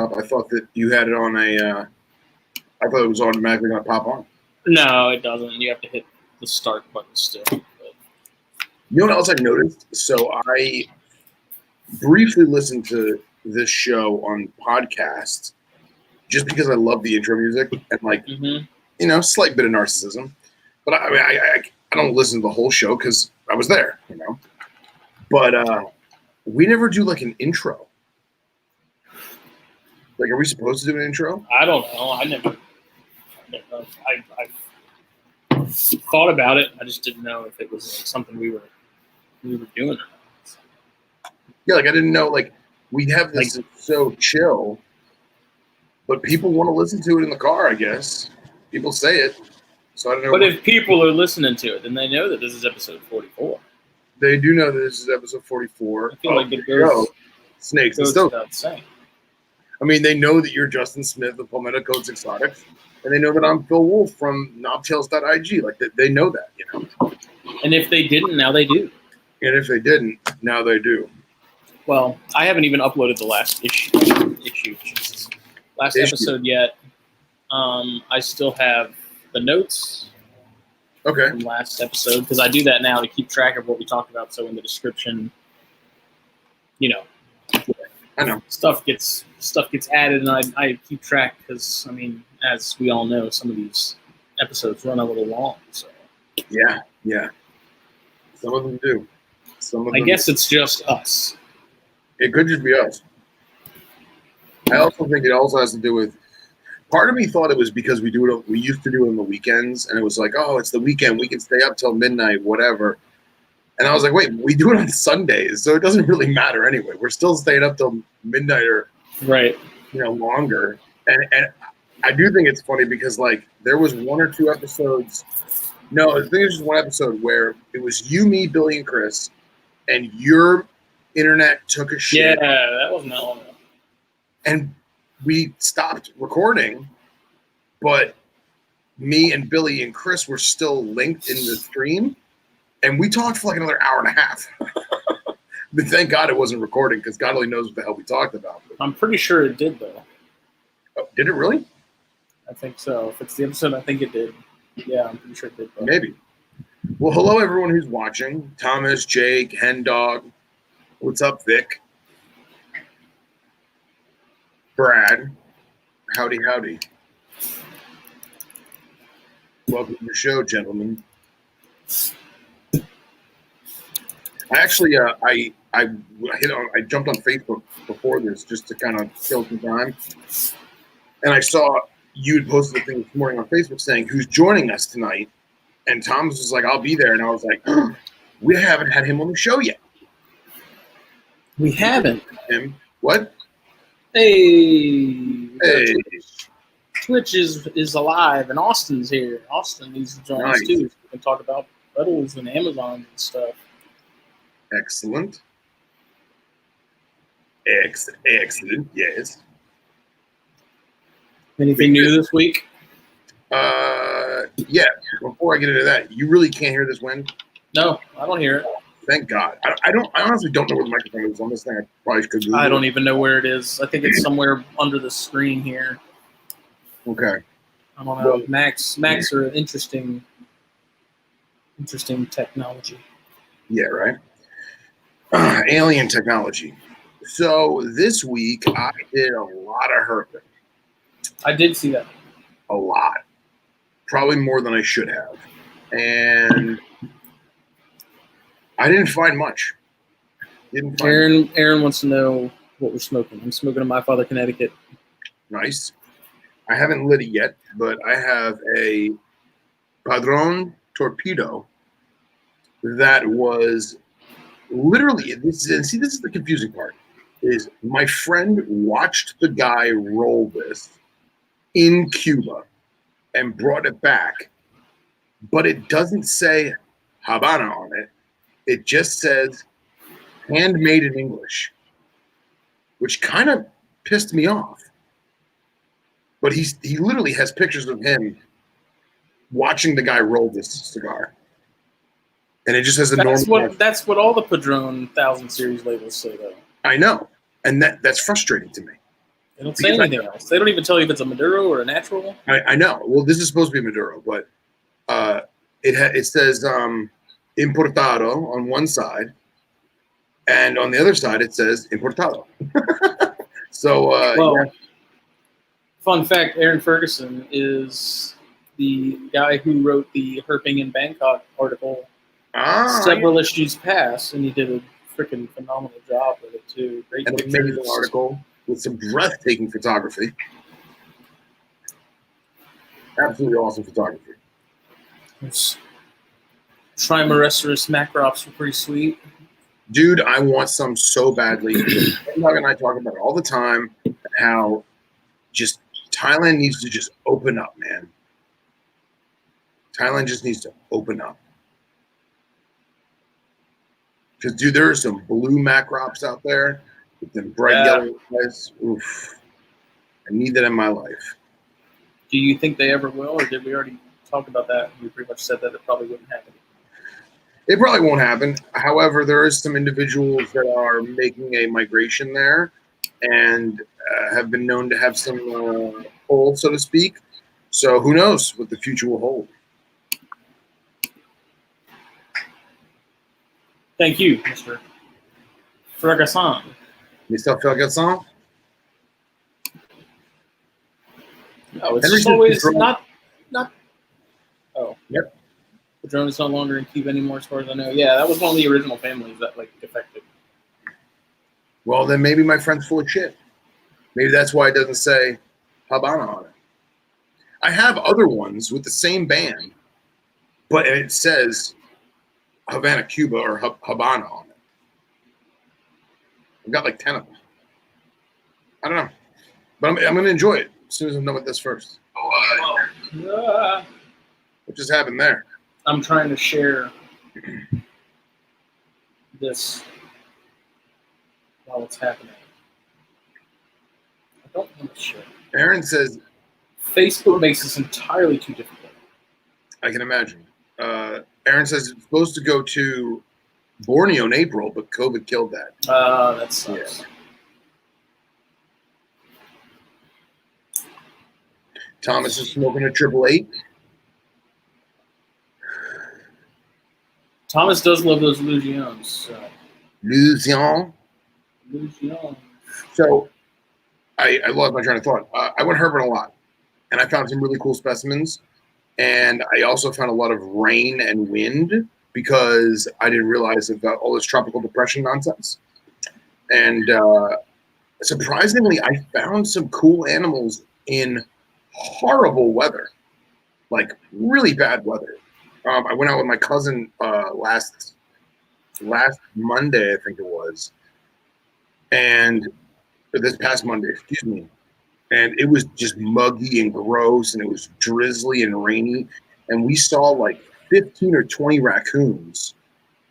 up. I thought that you had it on a. I thought it was automatically going to pop on. No, it doesn't. You have to hit the start button still. But... You know what else I noticed? So I briefly listened to this show on podcast just because I love the intro music and like, slight bit of narcissism. But I don't listen to the whole show because I was there, But we never do like an intro. Like, are we supposed to do an intro? I don't know. I never I thought about it. I just didn't know if it was like something we were doing or not. Yeah, like I didn't know. Like we have this so chill, but people want to listen to it in the car. I guess people say it, so I don't know. But if people are listening to it, then they know that this is episode 44. They do know that this is episode 44. I feel like it goes Snakes and Stogies without saying. I mean, they know that you're Justin Smith of Palmetto Codes Exotics, and they know that I'm Phil Wolf from Knobtails.IG. Like, they know that, And if they didn't, now they do. And if they didn't, now they do. Well, I haven't even uploaded the last episode yet. I still have the notes from last episode, because I do that now to keep track of what we talked about. So in the description, I know stuff gets added, and I keep track because, I mean, as we all know, some of these episodes run a little long. So yeah, some of them do. I guess it's just us. It could just be us. I also think it also has to do with. Part of me thought it was because we used to do it on the weekends, and it was like, oh, it's the weekend, we can stay up till midnight, whatever. And I was like, wait, we do it on Sundays, so it doesn't really matter anyway. We're still staying up till midnight or longer. And I do think it's funny because like there was one or two episodes. No, I think it was just one episode where it was you, me, Billy, and Chris, and your internet took a shit. Yeah, that wasn't that long ago. And we stopped recording, but me and Billy and Chris were still linked in the stream, and we talked for like another hour and a half. But thank God it wasn't recording, because God only knows what the hell we talked about. I'm pretty sure it did, though. Oh, did it really? I think so. If it's the episode, I think it did. Yeah, I'm pretty sure it did. Though. Maybe. Well, hello, everyone who's watching. Thomas, Jake, Hen Dog. What's up, Vic? Brad. Howdy, howdy. Welcome to the show, gentlemen. I actually, I jumped on Facebook before this just to kind of kill some time, and I saw you had posted a thing this morning on Facebook saying who's joining us tonight, and Thomas was like, "I'll be there," and I was like, oh, "We haven't had him on the show yet." We haven't. Him? What? Hey. Twitch is alive, and Austin's here. Austin needs to join us too. So we can talk about pedals and Amazon and stuff. Excellent. Excellent. Yes. Anything new this week? Yeah. Before I get into that, you really can't hear this wind? No, I don't hear it. Thank God. I honestly don't know where the microphone is on this thing. I probably could. I don't even know where it is. I think it's somewhere under the screen here. Okay. I don't know. Well, Macs are interesting technology. Yeah, right. Alien technology. So this week I did a lot of herping. I did see that. A lot. Probably more than I should have. And I didn't find much. Aaron wants to know what we're smoking. I'm smoking in My Father, Connecticut. Nice. I haven't lit it yet, but I have a Padron Torpedo that was literally, this is the confusing part, is my friend watched the guy roll this in Cuba and brought it back, but it doesn't say Habana on it. It just says handmade in English, which kind of pissed me off. But he literally has pictures of him watching the guy roll this cigar. And it just has a normal. That's what all the Padron 1000 series labels say, though. I know. And that's frustrating to me. They don't say anything else. They don't even tell you if it's a Maduro or a natural. I know. Well, this is supposed to be Maduro, but it says importado on one side, and on the other side it says importado. So, well, fun fact: Aaron Ferguson is the guy who wrote the Herping in Bangkok article several issues past, and he did a freaking phenomenal job with it too. Great and amazing article with some breathtaking photography. Absolutely awesome photography. Trimeresurus macrops were pretty sweet. Dude, I want some so badly. Doug and I talk about it all the time, how just Thailand needs to just open up, man. Thailand just needs to open up. Because, dude, there are some blue macrops out there with them bright yellow eyes. Oof. I need that in my life. Do you think they ever will, or did we already talk about that? We pretty much said that it probably wouldn't happen. It probably won't happen. However, there is some individuals that are making a migration there and have been known to have some pull, so to speak. So who knows what the future will hold. Thank you, Mr. Ferguson. Mr. Ferguson? No, it's just always not. Oh. Yep. The drone is no longer in Cuba anymore, as far as I know. Yeah, that was one of the original families that defected. Well, then maybe my friend's full of shit. Maybe that's why it doesn't say Habana on it. I have other ones with the same band, but it says Havana, Cuba, or Habana on it. I've got like 10 of them. I don't know, but I'm going to enjoy it as soon as I'm done with this first. What just happened there? I'm trying to share this while it's happening. I don't want to share. Aaron says Facebook makes this entirely too difficult. I can imagine. Aaron says it's supposed to go to Borneo in April, but COVID killed that. That sucks. Yeah. Thomas is smoking a 888. Thomas does love those Louisians. So. Louisian. So I lost my train of thought. I went herping a lot, and I found some really cool specimens. And I also found a lot of rain and wind because I didn't realize about all this tropical depression nonsense. And surprisingly, I found some cool animals in horrible weather, like really bad weather. I went out with my cousin last Monday, I think it was, and this past Monday, excuse me. And it was just muggy and gross, and it was drizzly and rainy. And we saw like 15 or 20 raccoons,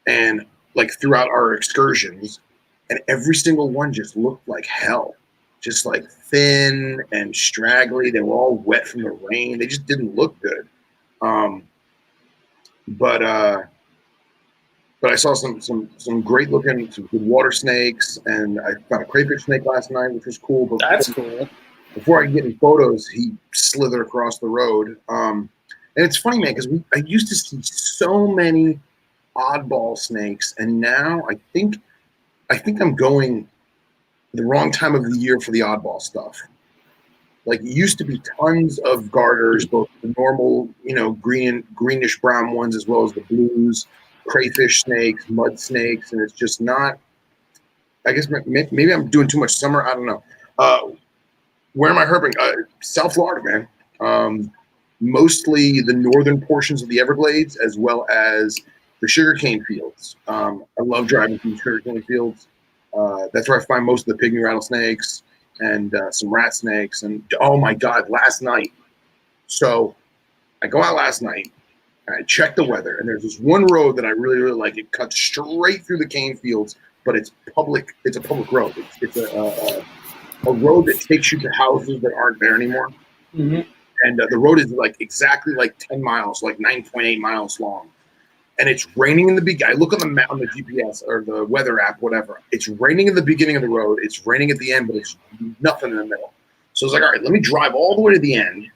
and like throughout our excursions, and every single one just looked like hell, just like thin and straggly. They were all wet from the rain. They just didn't look good. But I saw some great looking, some good water snakes, and I found a crayfish snake last night, which was cool. But that's cool. Before I could get any photos, he slithered across the road. And it's funny, man, because I used to see so many oddball snakes, and now I think I'm going the wrong time of the year for the oddball stuff. Like, it used to be tons of garters, both the normal, greenish brown ones, as well as the blues, crayfish snakes, mud snakes, and it's just not. I guess maybe I'm doing too much summer. I don't know. Where am I herping? South Florida, man. Mostly the northern portions of the Everglades, as well as the sugarcane fields. I love driving through sugarcane fields. That's where I find most of the pygmy rattlesnakes and some rat snakes. And oh my God, last night. So I go out last night, and I check the weather, and there's this one road that I really, really like. It cuts straight through the cane fields, but it's public. It's a public road. It's a road that takes you to houses that aren't there anymore. Mm-hmm. And the road is like exactly like 10 miles, like 9.8 miles long. and it's raining in the beginning. I look on the map, on the GPS or the weather app, whatever. It's raining in the beginning of the road. It's raining at the end, but it's nothing in the middle. So I was like, all right, let me drive all the way to the end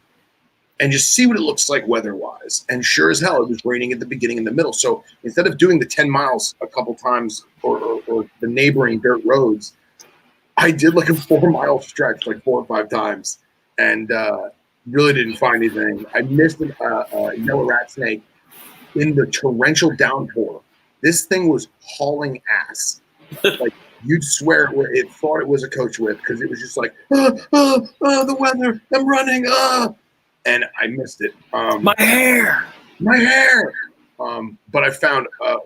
and just see what it looks like weather-wise. And sure as hell, it was raining at the beginning and the middle. So instead of doing the 10 miles a couple times or the neighboring dirt roads, I did like a 4-mile stretch like 4 or 5 times and really didn't find anything. I missed a yellow rat snake in the torrential downpour. This thing was hauling ass. Like, you'd swear it thought it was a coach whip because it was just like, the weather, I'm running, and I missed it. My hair. But I found a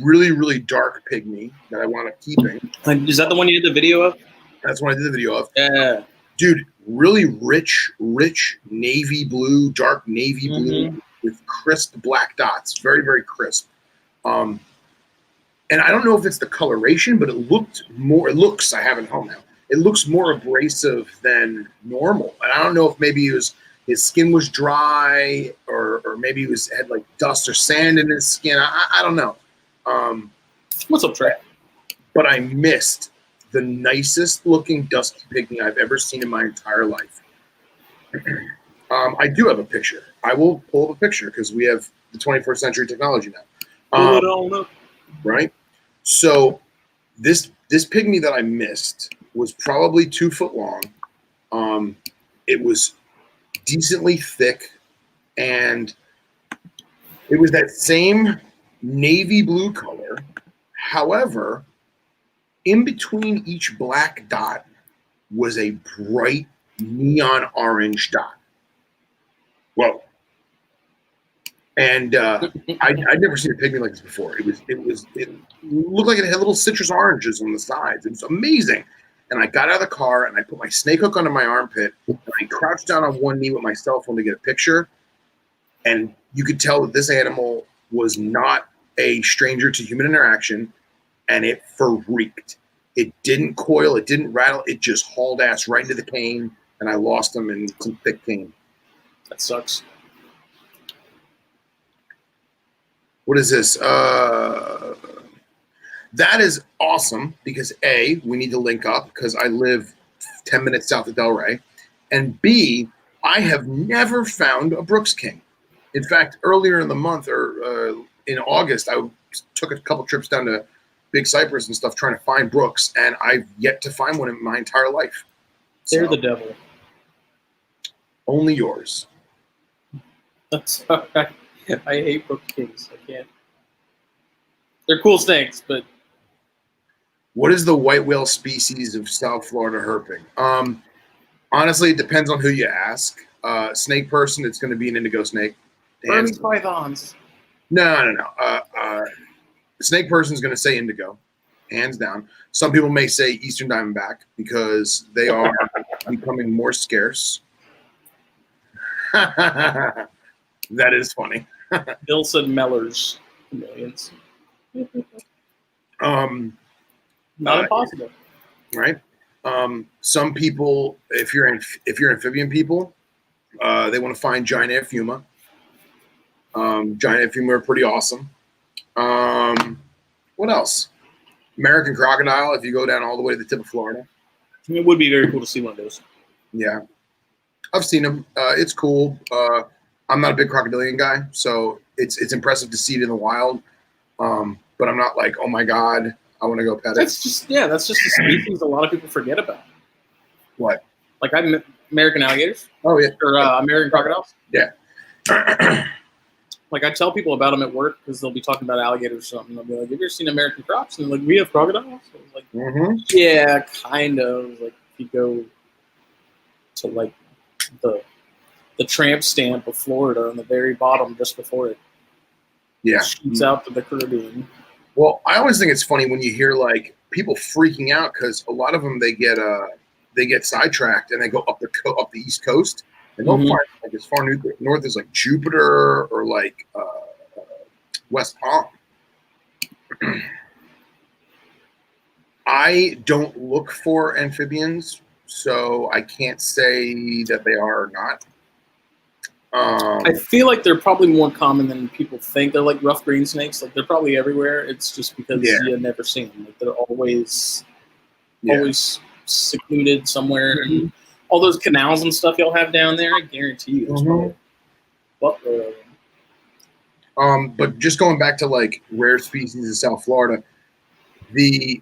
really, really dark pygmy that I wound up keeping. Is that the one you did the video of? That's what I did the video of. Yeah. Dude, really rich navy blue, dark navy blue with crisp black dots. Very, very crisp. And I don't know if it's the coloration, but it looks, I have it home now. It looks more abrasive than normal. And I don't know if maybe his skin was dry or maybe he had like dust or sand in his skin. I don't know. What's up, Trey? But I missed the nicest looking dusky pygmy I've ever seen in my entire life. I do have a picture. I will pull up a picture because we have the 21st century technology now. Pull it on up. Right? So this pygmy that I missed was probably 2 foot long. It was decently thick, and it was that same navy blue color. However, in between each black dot was a bright neon orange dot. Whoa. And I'd never seen a pygmy like this before. It looked like it had little citrus oranges on the sides. It was amazing. And I got out of the car and I put my snake hook under my armpit and I crouched down on one knee with my cell phone to get a picture. And you could tell that this animal was not a stranger to human interaction, and it freaked. It didn't coil, it didn't rattle, it just hauled ass right into the cane, and I lost him in some thick cane. That sucks. What is this? That is awesome because A, we need to link up because I live 10 minutes south of Delray, and B, I have never found a Brooks King. In fact, earlier in the month or in August, I took a couple trips down to Big Cypress and stuff trying to find Brooks, and I've yet to find one in my entire life. They're the devil. Only yours. That's all right. I hate Brooks Kings. I can't. They're cool snakes, but. What is the white whale species of South Florida herping? Honestly, it depends on who you ask. Snake person, it's going to be an indigo snake. Burmese pythons. No. Snake person is going to say indigo, hands down. Some people may say Eastern Diamondback because they are becoming more scarce. That is funny. Bill said Mellors. Millions. Not impossible. Right. Some people, if you're amphibian people, they want to find giant Aphuma. Giant Aphuma are pretty awesome. What else? American crocodile, if you go down all the way to the tip of Florida. It would be very cool to see one of those. Yeah. I've seen them. It's cool. I'm not a big crocodilian guy, so it's impressive to see it in the wild. But I'm not like, oh my God, I want to go pet it. That's just a species a lot of people forget about. What? Like American alligators? Oh, yeah. Or American crocodiles? Yeah. Like, I tell people about them at work because they'll be talking about alligators or something. They'll be like, have you ever seen American crocs? And they're like, we have crocodiles? So I was like, yeah, kind of. Like, if you go to, like, the tramp stamp of Florida on the very bottom just before it shoots out to the Caribbean. Well, I always think it's funny when you hear, like, people freaking out because a lot of them, they get sidetracked and they go up the East Coast. And they'll find, like, as far north as like Jupiter or like West Palm. I don't look for amphibians, so I can't say that they are or not. I feel like they're probably more common than people think. They're like rough green snakes. Like they're probably everywhere. It's just because you never see them. Like they're always secluded somewhere. Mm-hmm. And all those canals and stuff y'all have down there, I guarantee you there's probably buttload of them. But just going back to like rare species in South Florida, the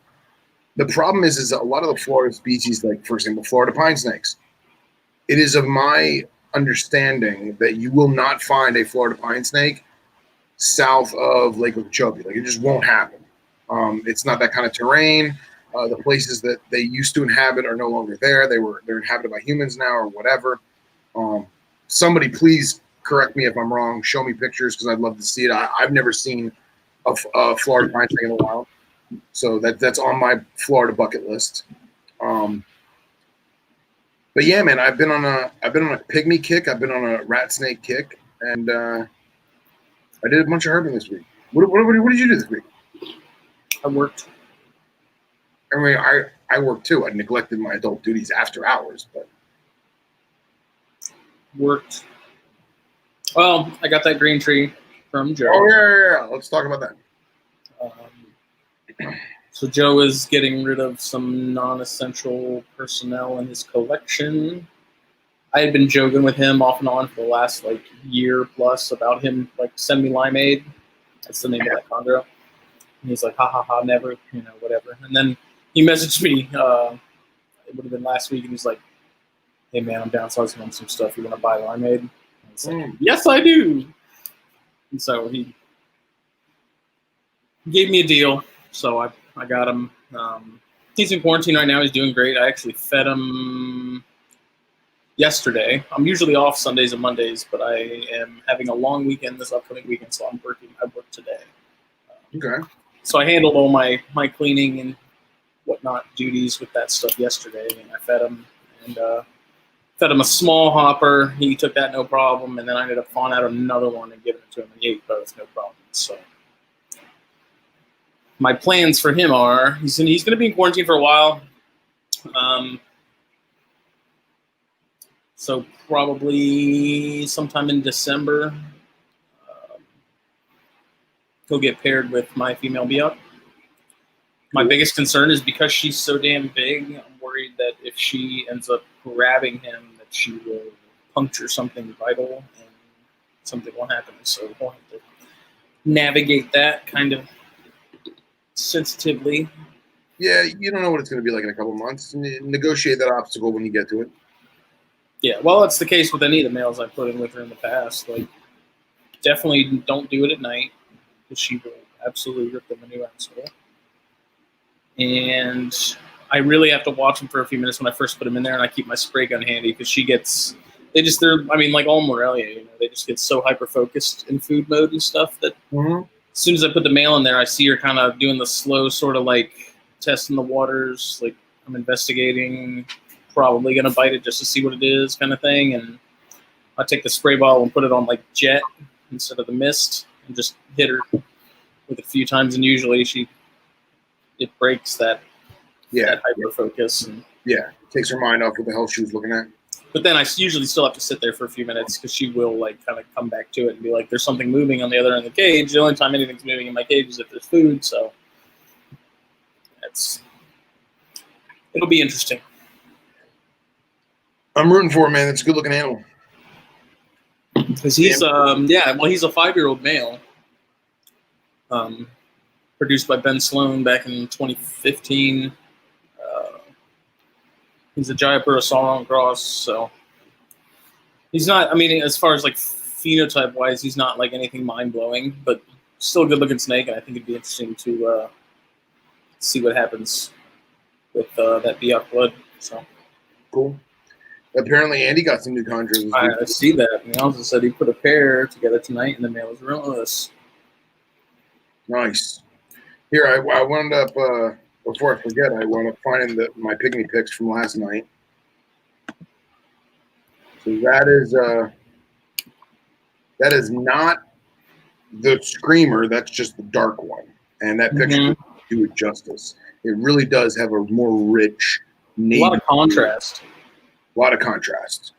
problem is a lot of the Florida species, like for example, Florida pine snakes. It is of my understanding that you will not find a Florida pine snake south of Lake Okeechobee. Like it just won't happen. It's not that kind of terrain. The places that they used to inhabit are no longer there. They're inhabited by humans now or whatever. Somebody please correct me if I'm wrong. Show me pictures because I'd love to see it. I've never seen a Florida pine snake in the wild, so that's on my Florida bucket list. But yeah, man, I've been on a pygmy kick. I've been on a rat snake kick, and I did a bunch of herping this week. What did you do this week? I worked. I mean, I worked too. I neglected my adult duties after hours, but worked. Well, I got that green tree from Joe. Oh yeah. Let's talk about that. So Joe is getting rid of some non-essential personnel in his collection. I had been joking with him off and on for the last like year plus about him like send me limeade. That's the name of that chondro. And he's like, ha ha ha, never, whatever. And then he messaged me. It would have been last week, and he's like, "Hey man, I'm downsizing on some stuff. You want to buy limeade?" And I was like, "Yes, I do." And so he gave me a deal. So I got him. He's in quarantine right now. He's doing great. I actually fed him yesterday. I'm usually off Sundays and Mondays, but I am having a long weekend this upcoming weekend, so I'm working. I work today. Okay. So I handled all my cleaning and whatnot duties with that stuff yesterday, and I fed him fed him a small hopper. He took that no problem, and then I ended up thawing out another one and giving it to him, and he ate both no problem. So my plans for him are he's going to be in quarantine for a while. So probably sometime in December, he'll get paired with my female Biak. My biggest concern is because she's so damn big, I'm worried that if she ends up grabbing him, that she will puncture something vital and something will happen. So we'll have to navigate that kind of sensitively. Yeah, you don't know what it's going to be like in a couple of months. Negotiate that obstacle when you get to it. Yeah, well, that's the case with any of the males I put in with her in the past. Like, definitely don't do it at night because she will absolutely rip them a new asshole. And I really have to watch them for a few minutes when I first put them in there, and I keep my spray gun handy because like all Morelia, they just get so hyper-focused in food mode and stuff that as soon as I put the male in there, I see her kind of doing the slow sort of like testing the waters, like I'm investigating, probably going to bite it just to see what it is kind of thing. And I take the spray bottle and put it on like jet instead of the mist and just hit her with a few times, and usually it breaks that hyper focus and takes her mind off what the hell she was looking at. But then I usually still have to sit there for a few minutes because she will like kind of come back to it and be like, "There's something moving on the other end of the cage." The only time anything's moving in my cage is if there's food, so it'll be interesting. I'm rooting for it, man. It's a good looking animal. Because he's he's a 5-year-old male. Produced by Ben Sloan back in 2015. He's a Jayapura Sauron cross, so he's not. I mean, as far as like phenotype wise, he's not like anything mind blowing, but still a good looking snake, and I think it'd be interesting to see what happens with that Biak blood. So cool. Apparently, Andy got some new chondros. I see that. And he also said he put a pair together tonight, and the male was relentless. Nice. Here, I wound up, before I forget, I wound up finding my pygmy pics from last night. So that is not the screamer, that's just the dark one. And that picture doesn't do it justice. It really does have a more rich navy. A lot of contrast. A lot of contrast.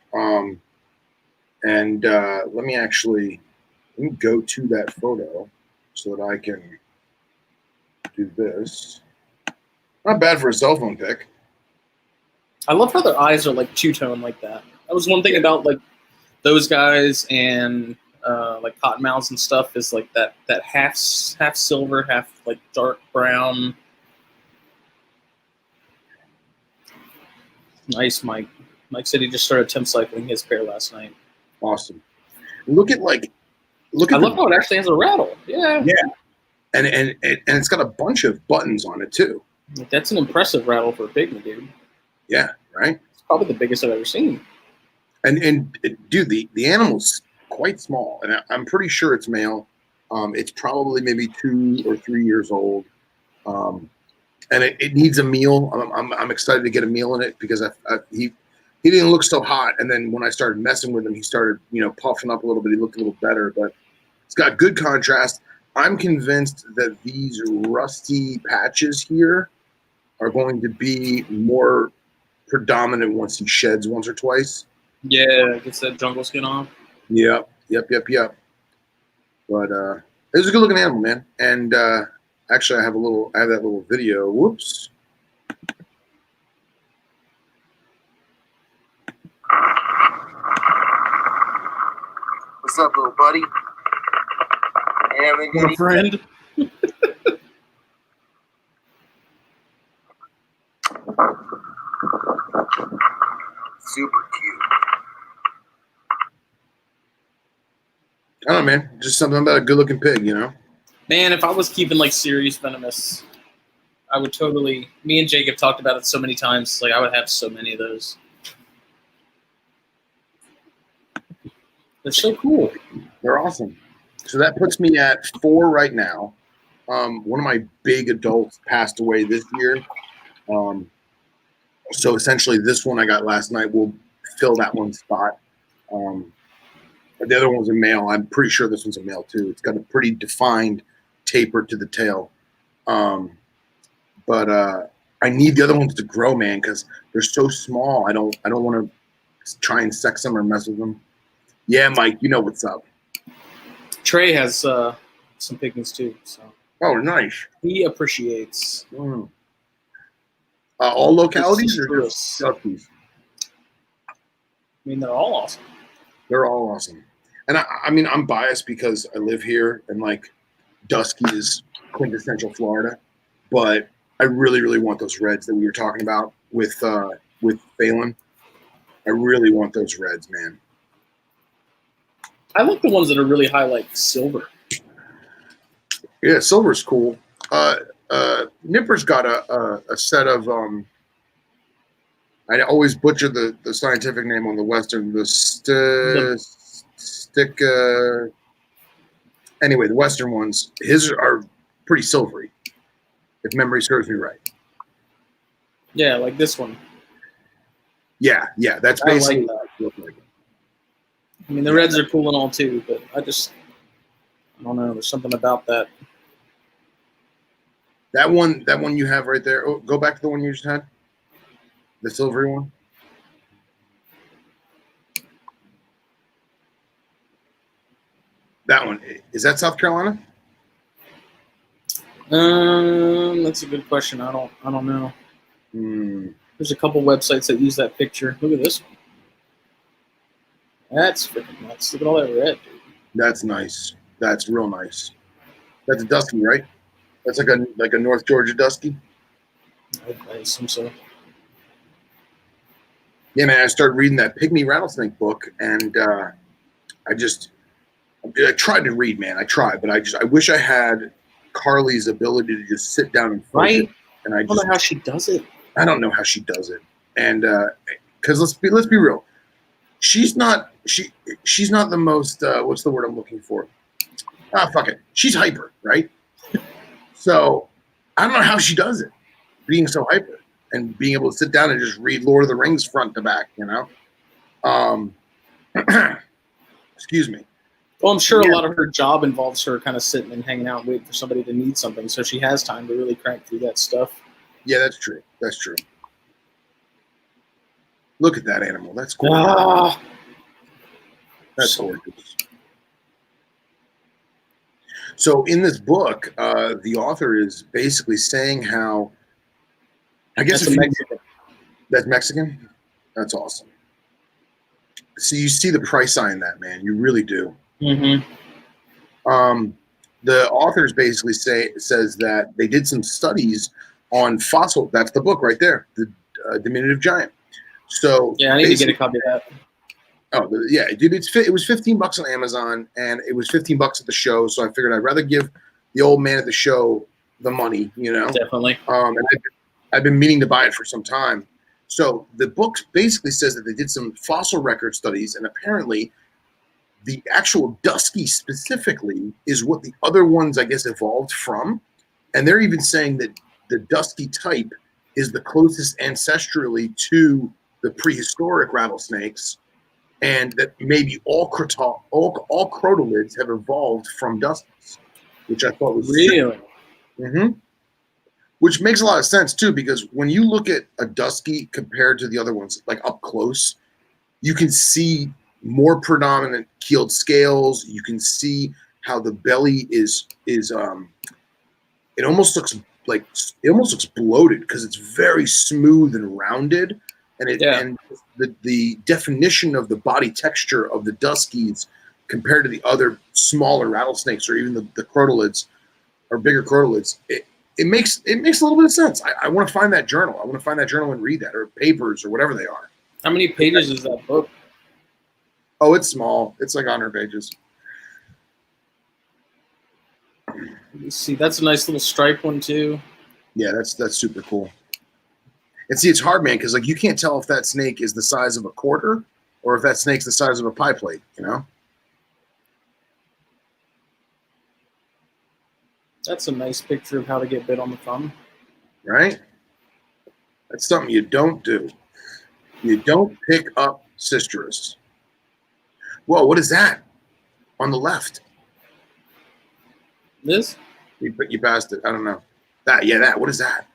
And let me go to that photo so that I can do this. Not bad for a cell phone pic. I love how their eyes are like two-tone like that. That was one thing about like those guys and like Cottonmouths and stuff is like that half silver, half like dark brown. Nice, Mike. Mike said he just started temp cycling his pair last night. Awesome. Look at I love how it actually has a rattle. Yeah. Yeah. And it's got a bunch of buttons on it too. That's an impressive rattle for a pygmy, dude. Yeah, right? It's probably the biggest I've ever seen. And dude, the animal's quite small, and I'm pretty sure it's male. It's probably maybe 2 or 3 years old, and it needs a meal. I'm excited to get a meal in it because he didn't look so hot, and then when I started messing with him, he started puffing up a little bit. He looked a little better, but it's got good contrast. I'm convinced that these rusty patches here are going to be more predominant once he sheds once or twice. Yeah, gets that jungle skin off. Yep. But it was a good looking animal, man. And actually, I have that little video. Whoops. What's up, little buddy? My friend. Super cute. I don't know, man. Just something about a good looking pig, Man, if I was keeping like serious venomous, I would totally. Me and Jake have talked about it so many times. Like I would have so many of those. They're so cool. They're awesome. So that puts me at 4 right now. One of my big adults passed away this year. So essentially, this one I got last night will fill that one spot. The other one was a male. I'm pretty sure this one's a male too. It's got a pretty defined taper to the tail. But I need the other ones to grow, man, because they're so small. I don't want to try and sex them or mess with them. Yeah, Mike, you know what's up. Trey has some pygmies too. So. Oh, nice. He appreciates. All localities or just Stogies? I mean, they're all awesome. They're all awesome. And I mean, I'm biased because I live here and like Dusky is quintessential Florida, but I really, really want those reds that we were talking about with Phelan. I really want those reds, man. I like the ones that are really high, like silver. Yeah, silver's cool. Nipper's got a set of I always butcher the scientific name on the Western. Anyway, the Western ones, his are pretty silvery, if memory serves me right. Yeah, like this one. Yeah, that's basically. I mean, the reds are cool and all too, but I don't know. There's something about that. That one you have right there. Oh, go back to the one you just had. The silvery one. That one, is that South Carolina? That's a good question. I don't know. There's a couple websites that use that picture. Look at this one. That's freaking nuts. Look at all that red, dude. That's nice. That's real nice. That's a Dusky, right? That's like a North Georgia Dusky. I assume so. Yeah, man. I started reading that Pygmy Rattlesnake book, and I tried to read, man. I tried, but I wish I had Carly's ability to just sit down and focus. Right. And I don't know how she does it. I don't know how she does it, and because let's be real, she's not the most what's the word I'm looking for? Fuck it. She's hyper, right? So I don't know how she does it, being so hyper and being able to sit down and just read Lord of the Rings front to back, Excuse me. Well, I'm sure a lot of her job involves her kind of sitting and hanging out, waiting for somebody to need something, so she has time to really crank through that stuff. Yeah, that's true. That's true. Look at that animal. That's cool. That's gorgeous. So in this book, the author is basically saying how, I guess That's Mexican. That's Mexican? That's awesome. So you see the price sign in that, man. You really do. Mm-hmm. The authors basically says that they did some studies on fossil. That's the book right there, the diminutive giant. So yeah, I need to get a copy of that. Oh yeah, dude! It was $15 on Amazon, and it was $15 at the show. So I figured I'd rather give the old man at the show the money, you know. Definitely. And I've been meaning to buy it for some time. So the book basically says that they did some fossil record studies, and apparently the actual Dusky specifically is what the other ones, I guess, evolved from. And they're even saying that the Dusky type is the closest ancestrally to the prehistoric rattlesnakes, and that maybe all crotalids have evolved from Duskies, which I thought was really. Mm-hmm. Which makes a lot of sense too, because when you look at a Dusky compared to the other ones, like up close, you can see more predominant keeled scales. You can see how the belly is it almost looks bloated because it's very smooth and rounded, and and the definition of the body texture of the Duskies compared to the other smaller rattlesnakes or even the crotalids or bigger crotalids, it makes a little bit of sense. I want to find that journal. I want to find that journal and read that, or papers, or whatever they are. How many pages is that book? Oh, it's small. It's like 100 pages. You see, that's a nice little stripe one too. Yeah, that's super cool. And see, it's hard, man, because like you can't tell if that snake is the size of a quarter or if that snake's the size of a pie plate, you know? That's a nice picture of how to get bit on the thumb. Right? That's something you don't do. You don't pick up Cistrus. Whoa, what is that? On the left. This? You passed it. I don't know. That. What is that?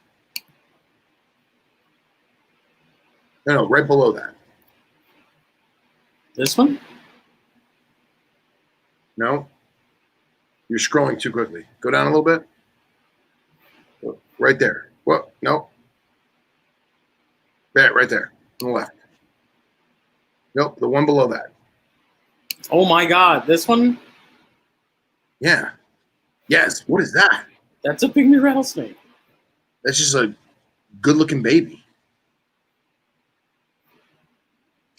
No, right below that. This one? No. You're scrolling too quickly. Go down a little bit. Right there. What? No. There, right there. On the left. Nope, the one below that. Oh my God, this one? Yeah. Yes. What is that? That's a pygmy rattlesnake. That's just a good-looking baby.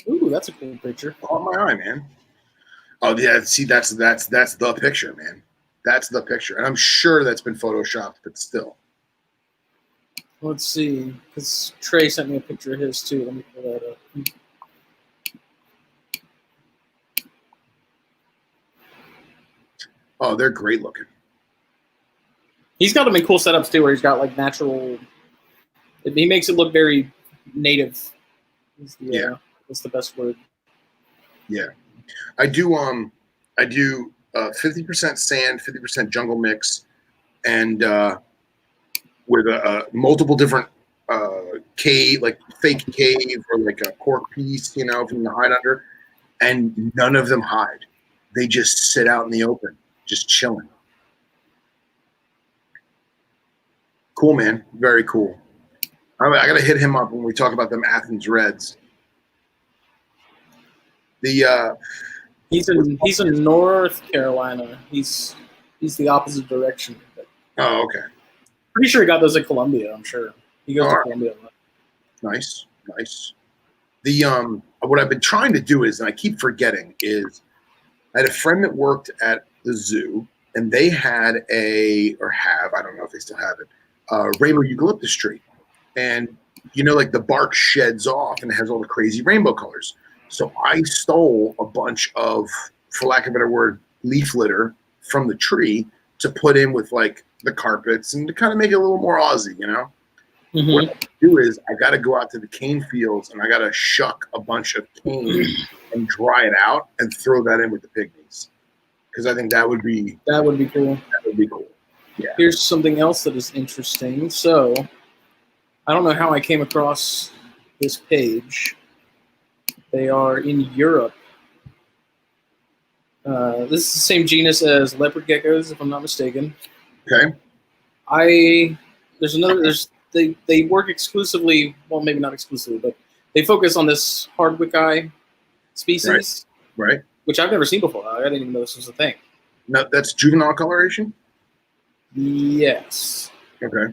Ooh, that's a cool picture. Caught my eye, man. Oh yeah, see, that's the picture, man. That's the picture, and I'm sure that's been photoshopped, but still. Let's see, because Trey sent me a picture of his too. Let me pull that up. Oh, they're great looking. He's got them in cool setups too, where he's got like natural. He makes it look very native. That's the best word. Yeah, I do 50% sand, 50% jungle mix, and with multiple different cave, like fake cave or like a cork piece, you know, from the hide under, and none of them hide. They just sit out in the open, just chilling. Cool, man. Very cool. I got to hit him up when we talk about them Athens Reds. He's in North Carolina. He's the opposite direction. Oh, okay. Pretty sure he got those at Columbia. I'm sure he goes to Columbia. Nice. The what I've been trying to do is, and I keep forgetting, is I had a friend that worked at the zoo, and they had I don't know if they still have it, rainbow eucalyptus tree, and you know, like the bark sheds off and it has all the crazy rainbow colors. So I stole a bunch of, for lack of a better word, leaf litter from the tree to put in with like the carpets and to kind of make it a little more Aussie, you know? Mm-hmm. What I do is I got to go out to the cane fields and I got to shuck a bunch of cane and dry it out and throw that in with the pygmies. Because I think that would be cool. That would be cool. Yeah. Here's something else that is interesting. So I don't know how I came across this page. They are in Europe. This is the same genus as leopard geckos, if I'm not mistaken. Okay. They work exclusively, well, maybe not exclusively, but they focus on this hardwick eye species, right? Which I've never seen before. I didn't even know this was a thing. No, that's juvenile coloration? Yes. Okay.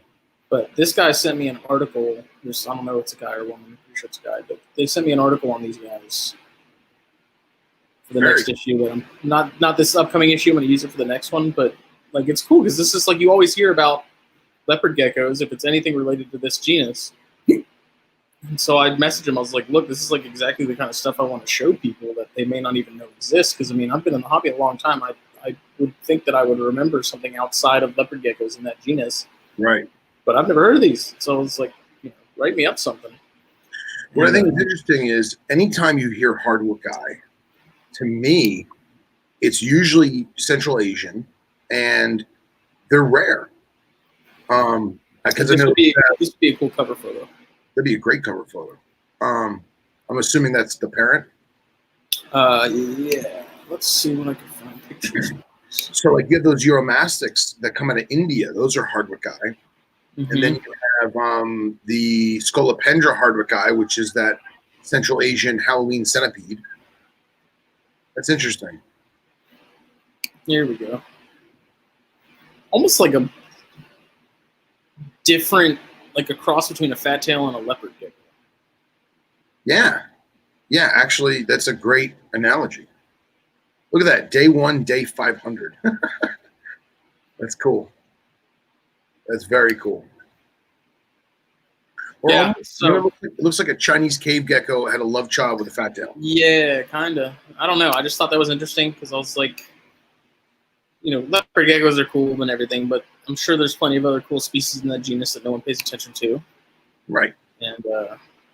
But this guy sent me an article. I don't know if it's a guy or a woman. I'm pretty sure it's a guy. But they sent me an article on these guys for the next issue. That I'm not this upcoming issue. I'm going to use it for the next one. But like, it's cool because this is like, you always hear about leopard geckos if it's anything related to this genus. And so I messaged him. I was like, look, this is like exactly the kind of stuff I want to show people that they may not even know exists. Because I mean, I've been in the hobby a long time. I would think that I would remember something outside of leopard geckos in that genus. Right. But I've never heard of these. So it's like, write me up something. What I think is interesting is anytime you hear hardwood eye, to me, it's usually Central Asian, and they're rare. Because I know this would be a cool cover photo. That'd be a great cover photo. I'm assuming that's the parent. Yeah. Let's see what I can find pictures. So like you have those Euromastics that come out of India. Those are hardwick eye. Mm-hmm. And then you have the Scolopendra hardwick eye, which is that Central Asian Halloween centipede. That's interesting. Here we go. Almost like a different, like a cross between a fat tail and a leopard gecko. Yeah. Yeah, actually, that's a great analogy. Look at that. Day 1, day 500. That's cool. That's very cool. Or yeah, almost, so it looks like a Chinese cave gecko had a love child with a fat tail. Yeah, kind of. I don't know. I just thought that was interesting because I was like, leopard geckos are cool and everything, but I'm sure there's plenty of other cool species in that genus that no one pays attention to. Right. And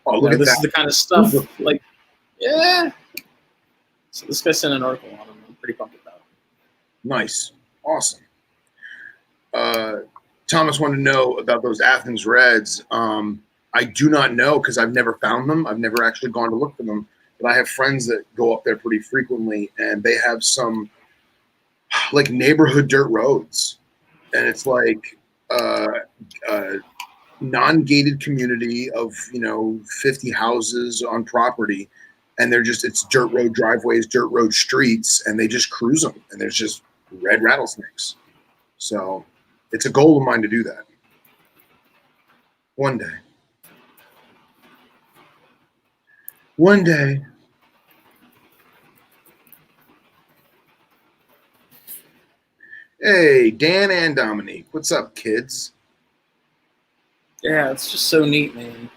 look at this that. is the kind of stuff like, yeah. So this guy sent an article on him. I'm pretty pumped about it. Nice. Awesome. Thomas wanted to know about those Athens Reds. I do not know because I've never found them. I've never actually gone to look for them. But I have friends that go up there pretty frequently, and they have some like neighborhood dirt roads. And it's like non-gated community of 50 houses on property, and it's dirt road driveways, dirt road streets, and they just cruise them, and there's just red rattlesnakes. So it's a goal of mine to do that one day. Hey, Dan and Dominique, what's up, kids? Yeah, it's just so neat, man.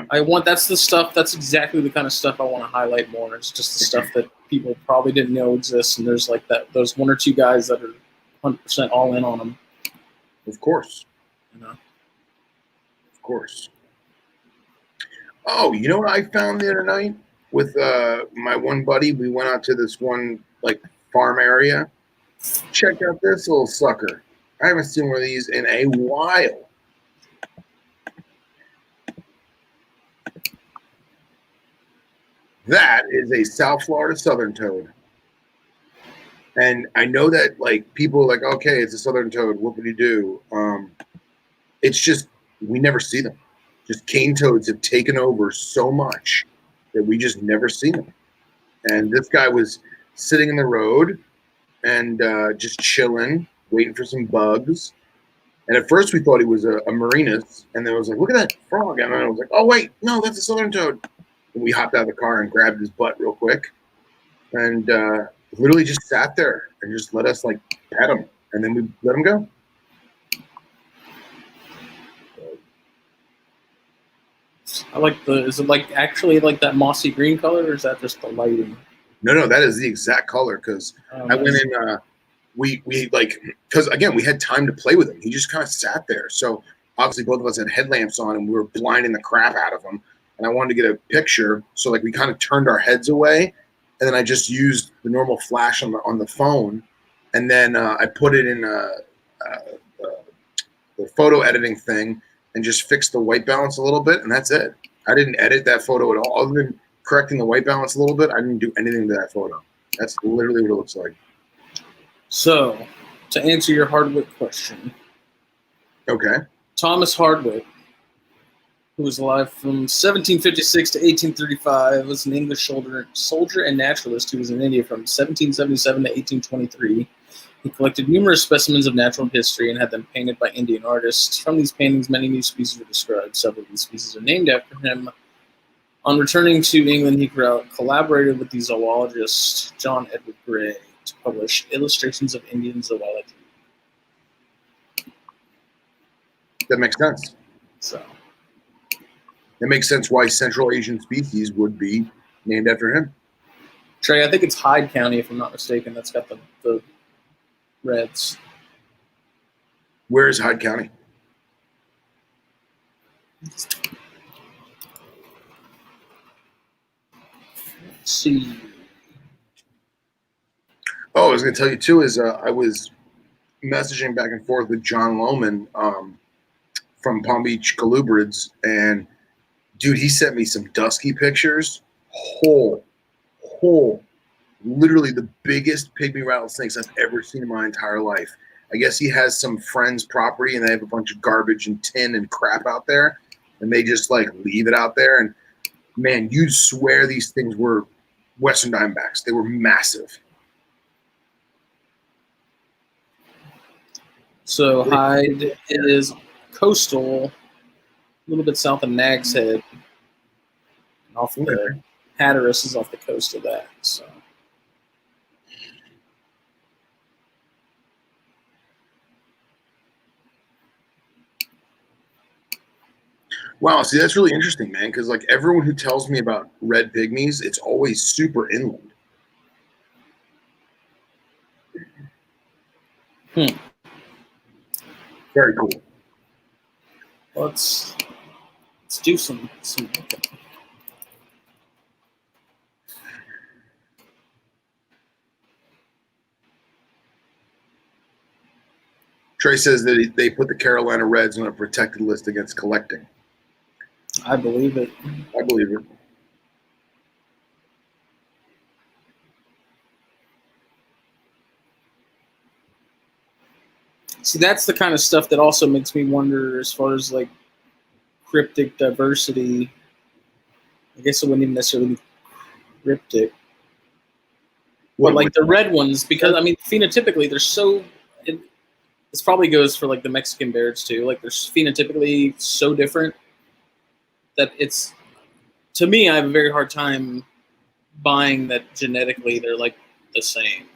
That's exactly the kind of stuff I want to highlight more. It's just the stuff that people probably didn't know exists, and there's like those one or two guys that are 100% all in on them. Of course. Of course. Oh, you know what I found the other night with my one buddy? We went out to this one like farm area. Check out this little sucker. I haven't seen one of these in a while. That is a South Florida southern toad. And I know that like people are like, okay, it's a southern toad. What would you do? It's just we never see them. Just cane toads have taken over so much that we just never see them. And this guy was sitting in the road and just chilling, waiting for some bugs. And at first we thought he was a Marinus, and then I was like, look at that frog. And then I was like, oh wait, no, that's a southern toad. And we hopped out of the car and grabbed his butt real quick, and literally just sat there and just let us like pet him, and then we let him go. Is it like actually like that mossy green color, or is that just the lighting? No, that is the exact color because I went in. We like because again we had time to play with him. He just kind of sat there. So obviously both of us had headlamps on and we were blinding the crap out of him. And I wanted to get a picture, so like we kind of turned our heads away, and then I just used the normal flash on the phone, and then I put it in the photo editing thing and just fixed the white balance a little bit, and that's it. I didn't edit that photo at all, other than correcting the white balance a little bit. I didn't do anything to that photo. That's literally what it looks like. So, to answer your Hardwick question. Okay. Thomas Hardwick, who was alive from 1756 to 1835, was an English soldier and naturalist who was in India from 1777 to 1823. He collected numerous specimens of natural history and had them painted by Indian artists. From these paintings, many new species were described. Several of these species are named after him. On returning to England, he collaborated with the zoologist John Edward Gray to publish illustrations of Indian zoology. That makes sense. So, it makes sense why Central Asian species would be named after him. Trey, I think it's Hyde County, if I'm not mistaken, that's got the reds. Where is Hyde County? Let's see. Oh, I was going to tell you too is I was messaging back and forth with John Lohman from Palm Beach Colubrids, and dude, he sent me some dusky pictures. Literally the biggest pygmy rattlesnakes I've ever seen in my entire life. I guess he has some friend's property and they have a bunch of garbage and tin and crap out there, and they just like leave it out there. And man, you'd swear these things were Western Diamondbacks. They were massive. So Hyde is coastal, a little bit south of Nag's Head. Off the Hatteras is off the coast of that. So. Wow, see, that's really interesting, man, because like everyone who tells me about red pygmies, it's always super inland. Very cool. Let's do some looking. Trey says that they put the Carolina Reds on a protected list against collecting. I believe it. I believe it. See, that's the kind of stuff that also makes me wonder as far as like cryptic diversity. I guess it wouldn't even necessarily be cryptic. But like the red ones, because I mean, phenotypically, they're so. This probably goes for like the Mexican bears too. Like they're phenotypically so different that it's, to me, I have a very hard time buying that genetically they're like the same.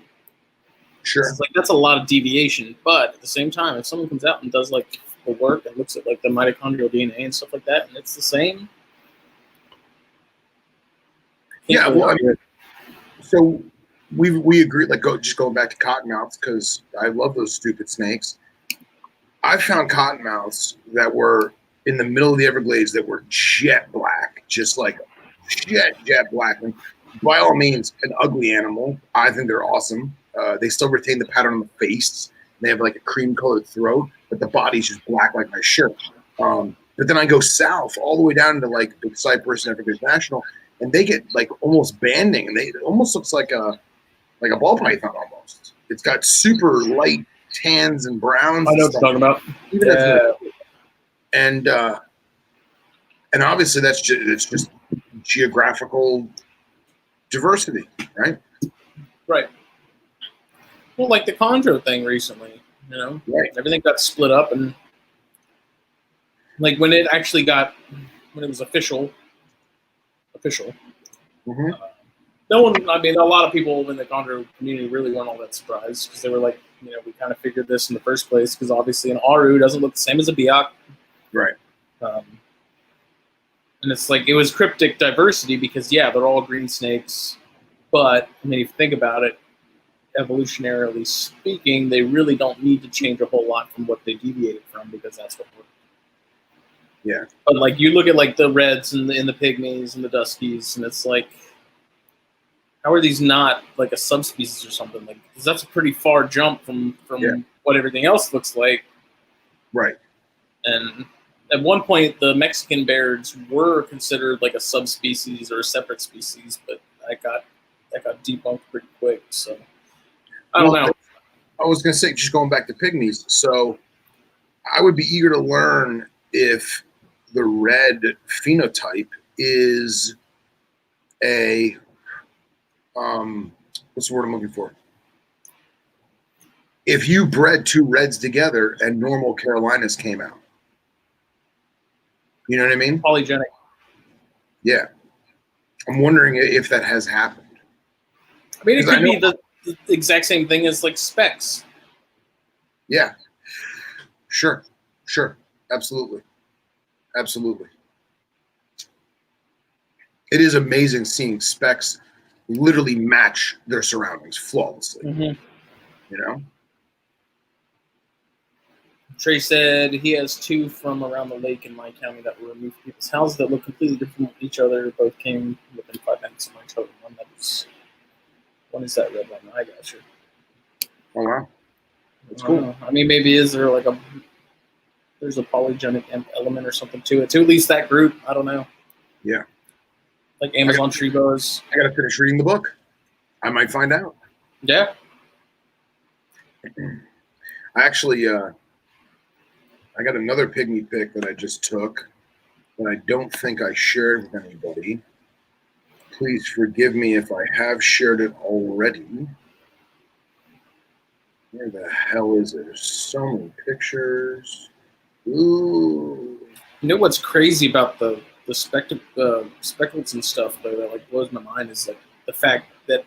Sure. It's like that's a lot of deviation, but at the same time, if someone comes out and does like the work and looks at like the mitochondrial DNA and stuff like that, and it's the same. Yeah, well, I mean, so we agree. Like, just going back to cottonmouths, because I love those stupid snakes. I found cottonmouths that were in the middle of the Everglades that were jet black, just like jet black. And by all means, an ugly animal. I think they're awesome. They still retain the pattern on the face. They have like a cream-colored throat, but the body's just black like my shirt. But then I go south all the way down to like the Cypress and Everglades National, and they get like almost banding, and it almost looks like a ball python almost. It's got super light tans and browns. I know what you're talking about. And obviously it's just geographical diversity, right? Right. Well, like the chondro thing recently, you know, right. Everything got split up, and like when it was official. Mm-hmm. No one, I mean, a lot of people in the chondro community really weren't all that surprised because they were like, you know, we kind of figured this in the first place because obviously an Aru doesn't look the same as a Biak. Right. And it's like, it was cryptic diversity because, yeah, they're all green snakes. But, I mean, if you think about it, evolutionarily speaking, they really don't need to change a whole lot from what they deviated from because that's what worked. Yeah. But, like, you look at, like, the reds and the pygmies and the duskies, and it's like, how are these not, like, a subspecies or something? Like, because that's a pretty far jump from what everything else looks like. Right. And at one point, the Mexican bears were considered like a subspecies or a separate species, but that got debunked pretty quick. So I don't know. I was going to say, just going back to pygmies. So I would be eager to learn if the red phenotype is a what's the word I'm looking for? If you bred two reds together and normal Carolinas came out, you know what I mean? Polygenic. Yeah, I'm wondering if that has happened. I mean, it could be the exact same thing as like specs. Yeah, sure, absolutely. It is amazing seeing specs literally match their surroundings flawlessly. Mm-hmm. You know? Trey said he has two from around the lake in my county that were removed from people's houses that look completely different from each other. Both came within 5 minutes of my totem. One is that red one. I got you. Oh, wow. That's cool. I mean, maybe is there like there's a polygenic element or something to it, to at least that group. I don't know. Yeah. Like Amazon tree boas. I got to finish reading the book. I might find out. Yeah. I actually, I got another pygmy pick that I just took that I don't think I shared with anybody. Please forgive me if I have shared it already. Where the hell is it? There's so many pictures. Ooh. You know what's crazy about the speckles and stuff though that like blows my mind is like the fact that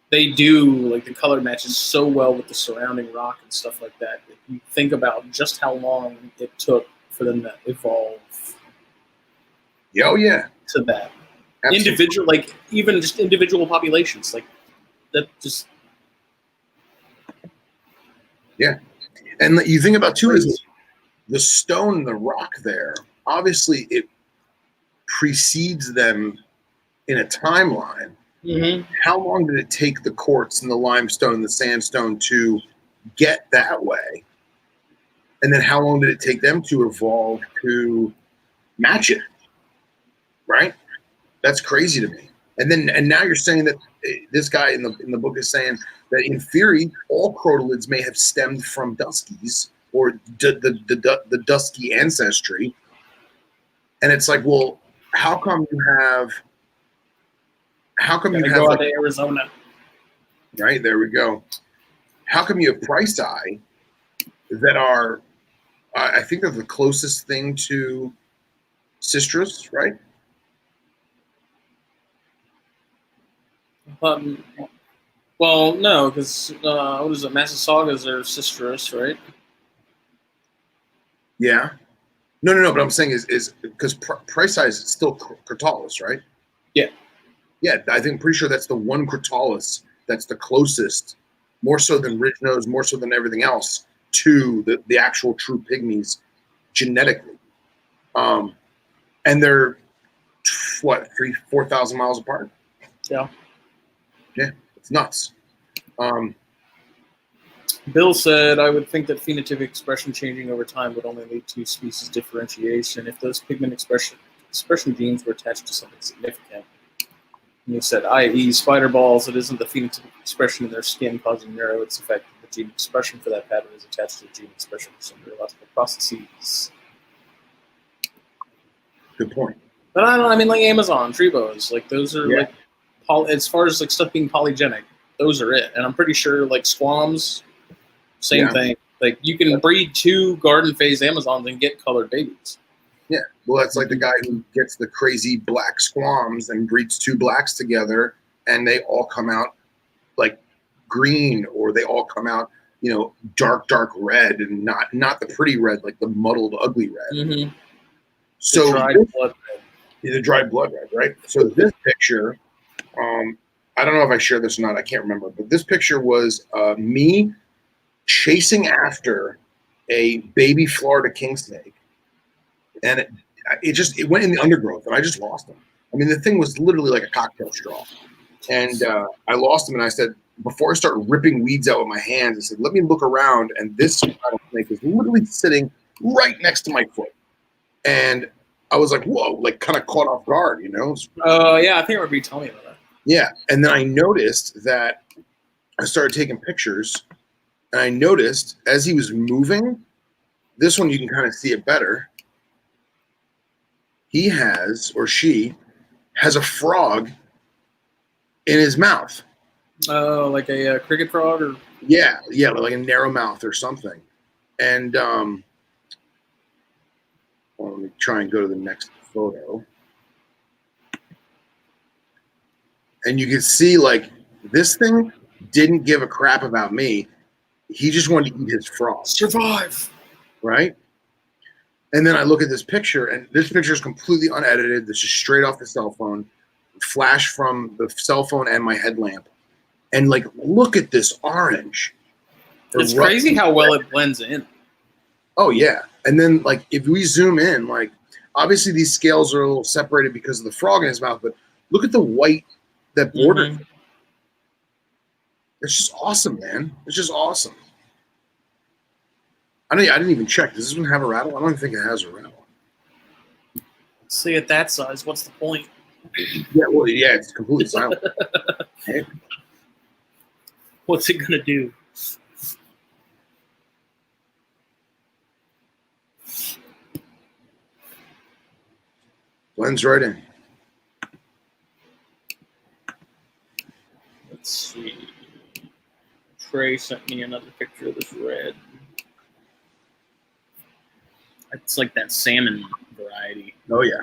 they do like the color matches so well with the surrounding rock and stuff like that. If you think about just how long it took for them to evolve. Oh yeah. To that. Absolutely. Individual, like even just individual populations, like that just. Yeah, and you think about too is the stone, the rock there. Obviously, it precedes them in a timeline. Mm-hmm. How long did it take the quartz and the limestone and the sandstone to get that way? And then how long did it take them to evolve to match it? Right? That's crazy to me. And now you're saying that this guy in the book is saying that in theory all crotalids may have stemmed from Duskies or the Dusky ancestry. And it's like, well, how come you have go out to Arizona? Right, there we go. How come you have Price-Eye that are I think they're the closest thing to Cistrus, right? Well, no, because what is it? Massasaugas are Cistrus, right? Yeah. No. But I'm saying is because Price-Eye is still Crotalus, right? Yeah. Yeah, I think pretty sure that's the one Crotalus that's the closest, more so than ridge nose, more so than everything else, to the actual true pygmies genetically. And they're what 4,000 miles apart. Yeah. Yeah, it's nuts. Bill said, I would think that phenotypic expression changing over time would only lead to species differentiation if those pigment expression genes were attached to something significant. And he said, i.e. spider balls, it isn't the phenotypic expression in their skin causing neuro, it's the fact that the gene expression for that pattern is attached to the gene expression for some neurological processes. Good point. But I mean, like Amazon, tree boas, like those are like, as far as like stuff being polygenic, those are it. And I'm pretty sure like squams, same thing. Like you can breed two garden phase Amazons and get colored babies. Yeah, well, that's like the guy who gets the crazy black squams and breeds two blacks together, and they all come out like green, or they all come out, dark red, and not the pretty red, like the muddled, ugly red. Mm-hmm. So the dried blood red. The dried blood red, right? So this picture, I don't know if I shared this or not. I can't remember, but this picture was me chasing after a baby Florida king snake. And it went in the undergrowth, and I just lost him. I mean, the thing was literally like a cocktail straw. And I lost him, and I said, before I start ripping weeds out with my hands, I said, let me look around, and this rattlesnake is literally sitting right next to my foot. And I was like, whoa, like kind of caught off guard, Oh, yeah, I think I remember you telling me about that. Yeah, and then I noticed that I started taking pictures, and I noticed as he was moving, this one you can kind of see it better. He has, or she has, a frog in his mouth. Oh, like a cricket frog, or yeah, like a narrow mouth or something. And well, let me try and go to the next photo. And you can see, like, this thing didn't give a crap about me. He just wanted to eat his frog. survive. Right? And then I look at this picture, and this picture is completely unedited. This is straight off the cell phone, flash from the cell phone and my headlamp. And, like, look at this orange. It's crazy how well it blends in. Oh, yeah. And then, like, if we zoom in, like, obviously these scales are a little separated because of the frog in his mouth, but look at the white that border. Mm-hmm. It's just awesome, man. It's just awesome. I didn't even check. Does this one have a rattle? I don't even think it has a rattle. See, at that size, what's the point? Yeah, well, yeah, it's completely silent. Okay. What's it gonna do? Blends right in. Let's see. Trey sent me another picture of this red. It's like that salmon variety. Oh, yeah.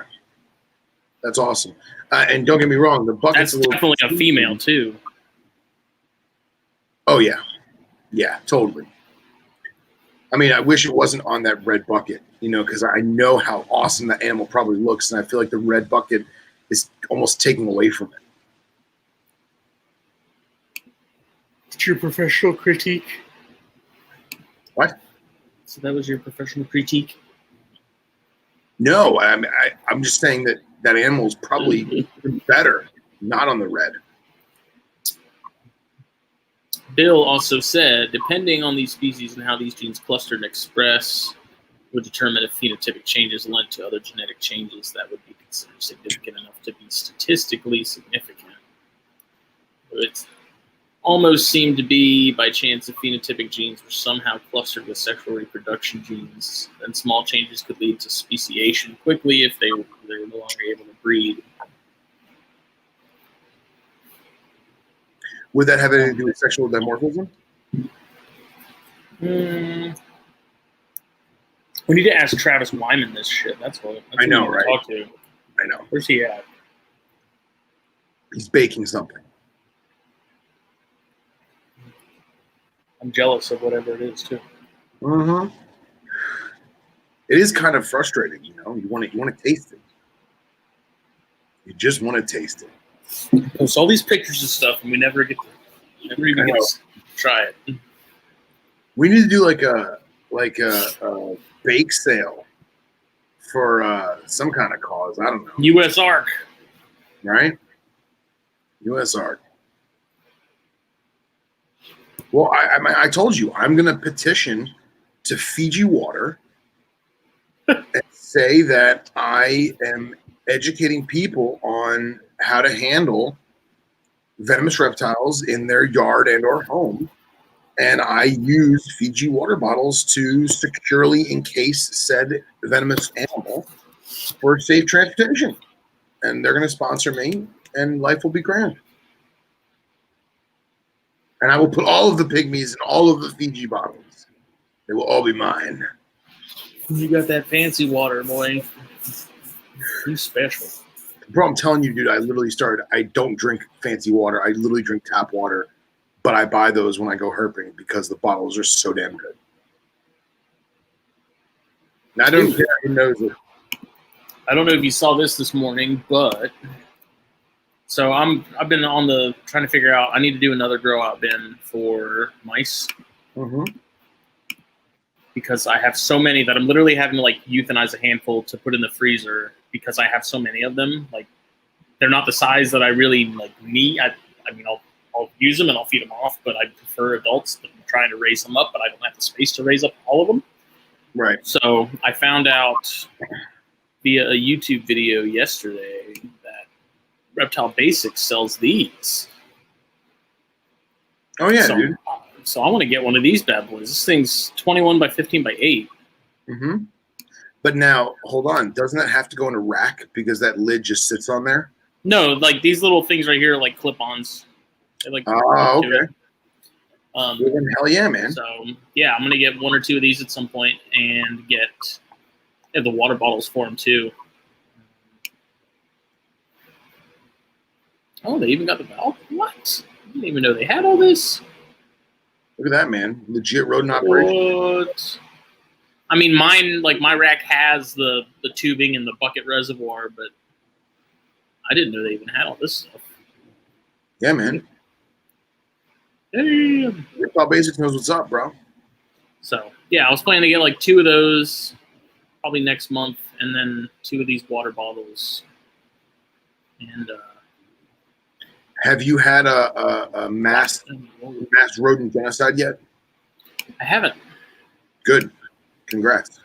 That's awesome. And don't get me wrong, the bucket's That's definitely a female, too. Oh, yeah. Yeah, totally. I mean, I wish it wasn't on that red bucket, you know, because I know how awesome that animal probably looks, and I feel like the red bucket is almost taking away from it. It's your professional critique. What? So that was your professional critique? No, I'm just saying that that animal is probably better not on the red. Bill also said, depending on these species and how these genes cluster and express, would determine if phenotypic changes led to other genetic changes that would be considered significant enough to be statistically significant. It almost seemed to be by chance if phenotypic genes were somehow clustered with sexual reproduction genes, then small changes could lead to speciation quickly if they were no longer able to breed. Would that have anything to do with sexual dimorphism? We need to ask Travis Wyman this shit. That's what I know, we right? Talk to. I know. Where's he at? He's baking something. I'm jealous of whatever it is too. Mm-hmm. It is kind of frustrating, you know. You want to taste it. You just want to taste it. Post all these pictures and stuff, and we never even get to try it. We need to do like a bake sale for some kind of cause. I don't know. U.S. Ark, right? U.S. Ark. Well, I told you I'm going to petition to Fiji Water and say that I am educating people on how to handle venomous reptiles in their yard and or home. And I use Fiji water bottles to securely encase said venomous animal for safe transportation. And they're going to sponsor me, and life will be grand. And I will put all of the pygmies in all of the Fiji bottles. They will all be mine. You got that fancy water, boy. You special. Bro, I'm telling you, dude, I don't drink fancy water. I literally drink tap water, but I buy those when I go herping because the bottles are so damn good. And I don't care who knows it. I don't know if you saw this morning, but so I've been trying to figure out. I need to do another grow out bin for mice because I have so many that I'm literally having to like euthanize a handful to put in the freezer because I have so many of them. Like they're not the size that I really like need. I mean, I'll use them and I'll feed them off, but I prefer adults. I'm trying to raise them up, but I don't have the space to raise up all of them. Right. So I found out via a YouTube video yesterday that Reptile Basics sells these. Oh yeah, dude. So I want to get one of these bad boys. This thing's 21 by 15 by 8. Mm-hmm. But now, hold on. Doesn't that have to go in a rack because that lid just sits on there? No, like these little things right here are like clip-ons. They like okay. Well, then hell yeah, man. So yeah, I'm gonna get 1 or 2 of these at some point and get the water bottles for them too. Oh, they even got the valve. What? I didn't even know they had all this. Look at that, man. Legit rodent operation. What? I mean, mine, like my rack has the tubing and the bucket reservoir, but I didn't know they even had all this stuff. Yeah, man. Damn. Reptile Basics knows what's up, bro. So yeah, I was planning to get like 2 of those probably next month, and then 2 of these water bottles. And have you had a mass rodent genocide yet? I haven't. Good. Congrats.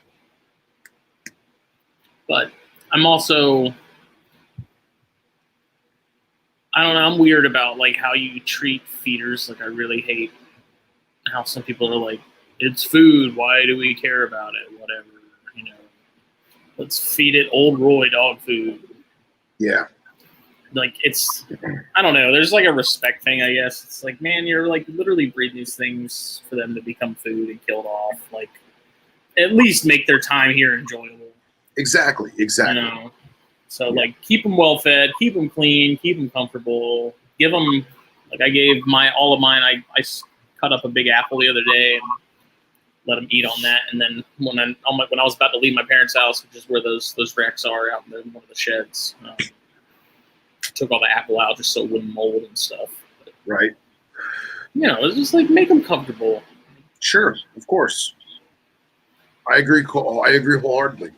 But I'm also, I don't know, I'm weird about like how you treat feeders. Like I really hate how some people are like, it's food, why do we care about it? Whatever, you know. Let's feed it old Roy dog food. Yeah. Like it's, I don't know, there's like a respect thing, I guess. It's like, man, you're like literally breeding these things for them to become food and killed off. Like, at least make their time here enjoyable. Exactly. You know? So like, keep them well fed, keep them clean, keep them comfortable. Give them, like I gave all of mine. I cut up a big apple the other day and let them eat on that. And then when I was about to leave my parents' house, which is where those racks are out in one of the sheds, took all the apple out just so it wouldn't mold and stuff. But, right. You know, it's just like make them comfortable. Sure, of course. I agree wholeheartedly.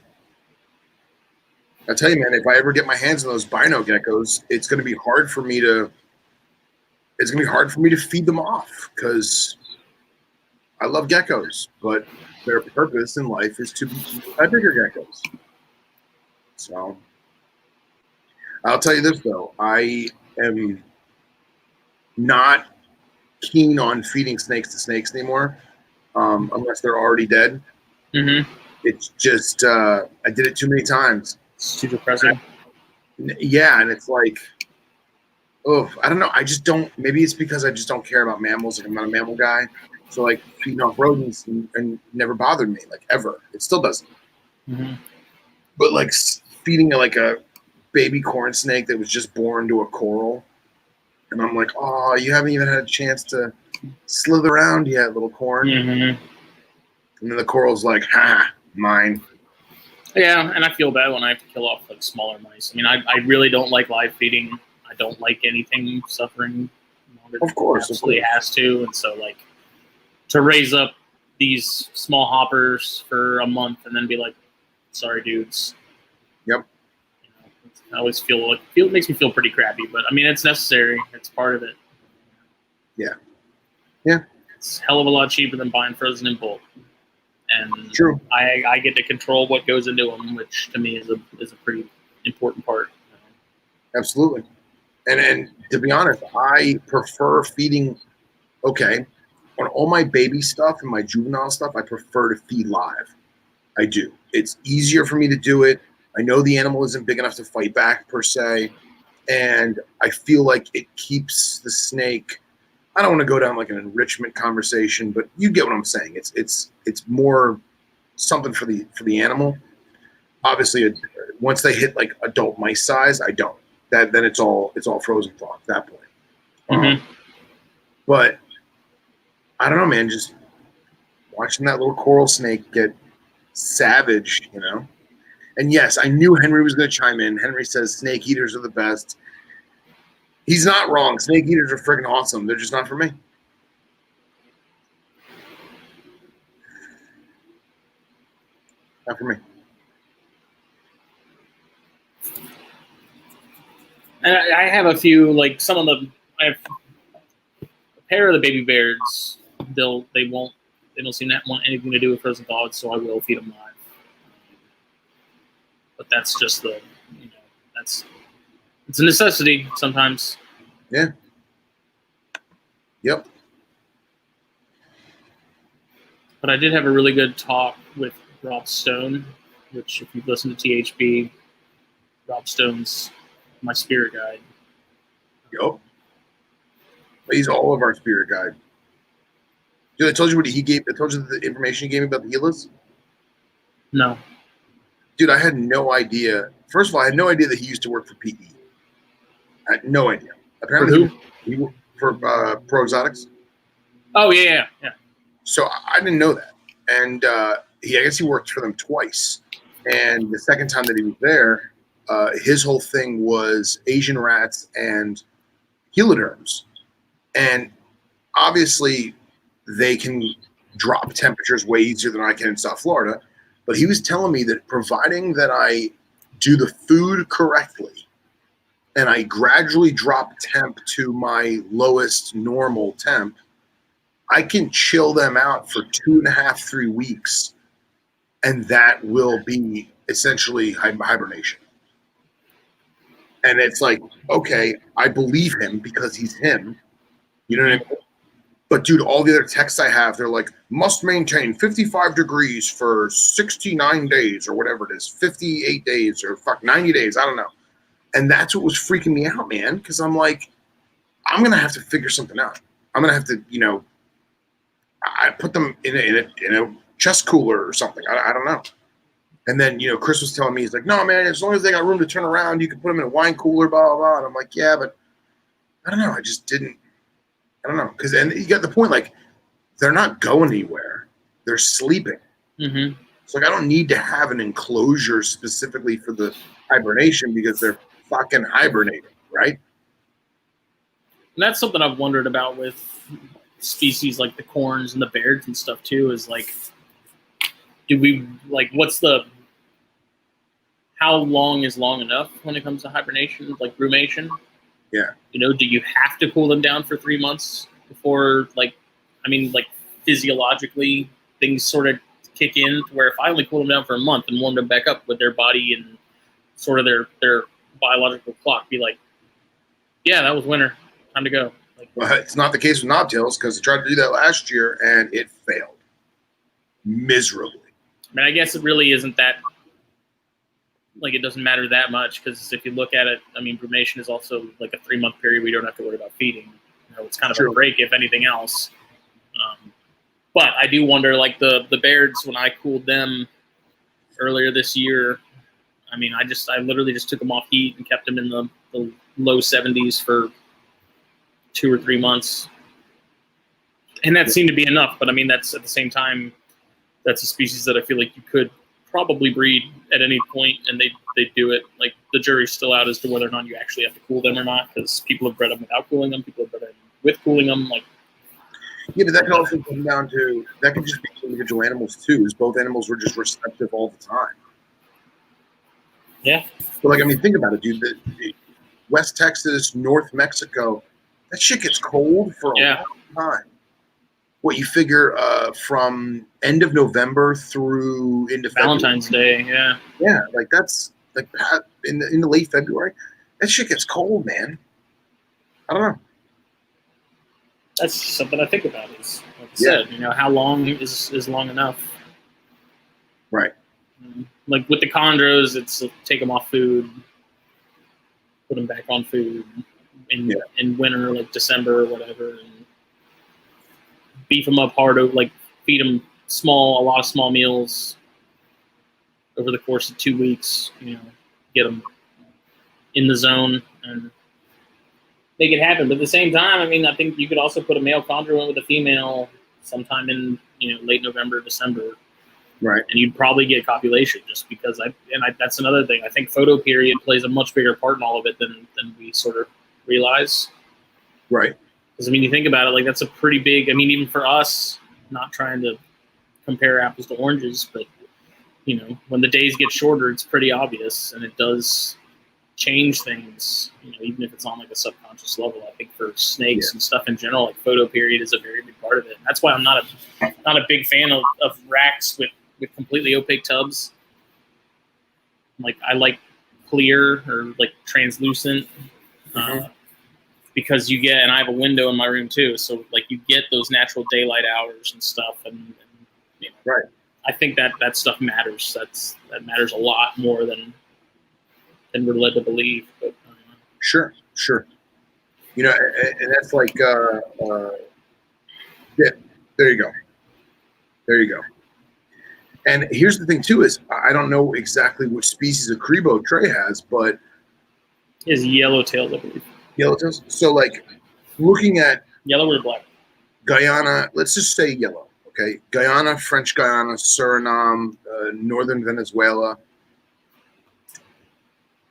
I tell you, man, if I ever get my hands on those bino geckos, it's going to be hard for me to feed them off because I love geckos, but their purpose in life is to be by bigger geckos. So I'll tell you this though, I am not keen on feeding snakes to snakes anymore, unless they're already dead. Mm-hmm. It's just I did it too many times. It's too depressing. Yeah, and it's like, oh, I don't know. I just don't. Maybe it's because I just don't care about mammals. Like I'm not a mammal guy, so like feeding off rodents and never bothered me, like ever. It still doesn't. Mm-hmm. But like feeding like a baby corn snake that was just born to a coral, and I'm like, oh, you haven't even had a chance to slither around yet, little corn. Mm-hmm. And then the coral's like, ha, mine. Yeah, and I feel bad when I have to kill off like smaller mice. I mean, I really don't like live feeding. I don't like anything suffering longer than it absolutely has to. And so, like, to raise up these small hoppers for a month and then be like, sorry, dudes. Yep. You know, I always feel it makes me feel pretty crappy. But, I mean, it's necessary. It's part of it. Yeah. Yeah. It's a hell of a lot cheaper than buying frozen in bulk. And true. I get to control what goes into them, which to me is a pretty important part. Absolutely. And to be honest, I prefer feeding. Okay, on all my baby stuff and my juvenile stuff, I prefer to feed live. I do. It's easier for me to do it. I know the animal isn't big enough to fight back per se, and I feel like it keeps the snake. I don't want to go down like an enrichment conversation, but you get what I'm saying. It's more something for the animal. Obviously, once they hit like adult mice size, I don't. Then it's all frozen thaw at that point. Mm-hmm. But I don't know, man. Just watching that little coral snake get savage, you know. And yes, I knew Henry was going to chime in. Henry says snake eaters are the best. He's not wrong. Snake eaters are freaking awesome. They're just not for me. Not for me. And I have a few, like some of them. I have a pair of the baby bears. They don't seem to want anything to do with frozen thawed, so I will feed them live. But that's just that's It's a necessity sometimes. Yeah. Yep. But I did have a really good talk with Rob Stone, which, if you've listened to THP, Rob Stone's my spirit guide. Yep. He's all of our spirit guide. Dude, I told you what he gave. I told you the information he gave me about the Gilas. No. Dude, I had no idea. First of all, I had no idea that he used to work for PE. I had no idea. Apparently, he worked for Pro Exotics. Oh yeah. So I didn't know that, and I guess he worked for them twice. And the second time that he was there, his whole thing was Asian rats and heliderms, and obviously they can drop temperatures way easier than I can in South Florida. But he was telling me that providing that I do the food correctly and I gradually drop temp to my lowest normal temp, I can chill them out for 2.5, 3 weeks, and that will be essentially hibernation. And it's like, okay, I believe him because he's him. You know what I mean? But dude, all the other texts I have, they're like, must maintain 55 degrees for 69 days or whatever it is, 58 days or 90 days. I don't know. And that's what was freaking me out, man. Because I'm like, I'm going to have to figure something out. I'm going to have to, I put them in a chest cooler or something. I don't know. And then, Chris was telling me, he's like, no, man, as long as they got room to turn around, you can put them in a wine cooler, blah, blah, blah. And I'm like, yeah, but I don't know. I just didn't. I don't know. And you get the point, like, they're not going anywhere. They're sleeping. Mm-hmm. So, like, I don't need to have an enclosure specifically for the hibernation because they're fucking hibernating, right? And that's something I've wondered about with species like the corns and the bears and stuff too, is like, how long is long enough when it comes to hibernation, like brumation? Yeah. Do you have to cool them down for 3 months before, physiologically things sort of kick in to where if I only cool them down for a month and warm them back up, with their body and sort of their biological clock be like, yeah, that was winter, time to go? Well, it's not the case with Knobtails because I tried to do that last year and it failed miserably. I mean, I guess it really isn't that, like, it doesn't matter that much because if you look at it, I mean, brumation is also like a 3-month period. We don't have to worry about feeding. It's kind of a break, if anything else. But I do wonder, like the bears, when I cooled them earlier this year, I mean, I literally just took them off heat and kept them in the low 70s for 2 or 3 months. And that seemed to be enough. But I mean, that's at the same time, that's a species that I feel like you could probably breed at any point, and they do it. Like, the jury's still out as to whether or not you actually have to cool them or not, because people have bred them without cooling them, people have bred them with cooling them. Like, yeah, but that can also come down to, that can just be individual animals too, is both animals were just receptive all the time. Yeah. But like, I mean, think about it, dude. The West Texas, North Mexico, that shit gets cold for a long time. What you figure from end of November through into Valentine's February. Day, yeah, like that's like in the late February, that shit gets cold, man. I don't know. That's something I think about. Is like I said, how long is long enough? Right. Like with the chondros, it's take them off food, put them back on food in winter, like December or whatever, and beef them up hard, like feed them a lot of small meals over the course of 2 weeks, get them in the zone and make it happen. But at the same time, I mean, I think you could also put a male chondro in with a female sometime in, late November, December. Right. And you'd probably get copulation just because that's another thing. I think photoperiod plays a much bigger part in all of it than we sort of realize. Right. Because, I mean, you think about it, like, that's a pretty big, I mean, even for us, not trying to compare apples to oranges, but, when the days get shorter, it's pretty obvious, and it does change things, even if it's on, like, a subconscious level. I think for snakes and stuff in general, like, photoperiod is a very big part of it. And that's why I'm not a big fan of racks with completely opaque tubs. Like, I like clear or like translucent. Because you get, and I have a window in my room too, so like you get those natural daylight hours and stuff, and you know, right. I think that stuff matters. That matters a lot more than we're led to believe. But sure. You know, and that's like, yeah. There you go. And here's the thing too: is I don't know exactly which species of Crebo Trey has, but is yellowtails, I believe. Yellowtails. So, like, looking at yellow or black, Guyana. Let's just say yellow. Okay, Guyana, French Guyana, Suriname, northern Venezuela.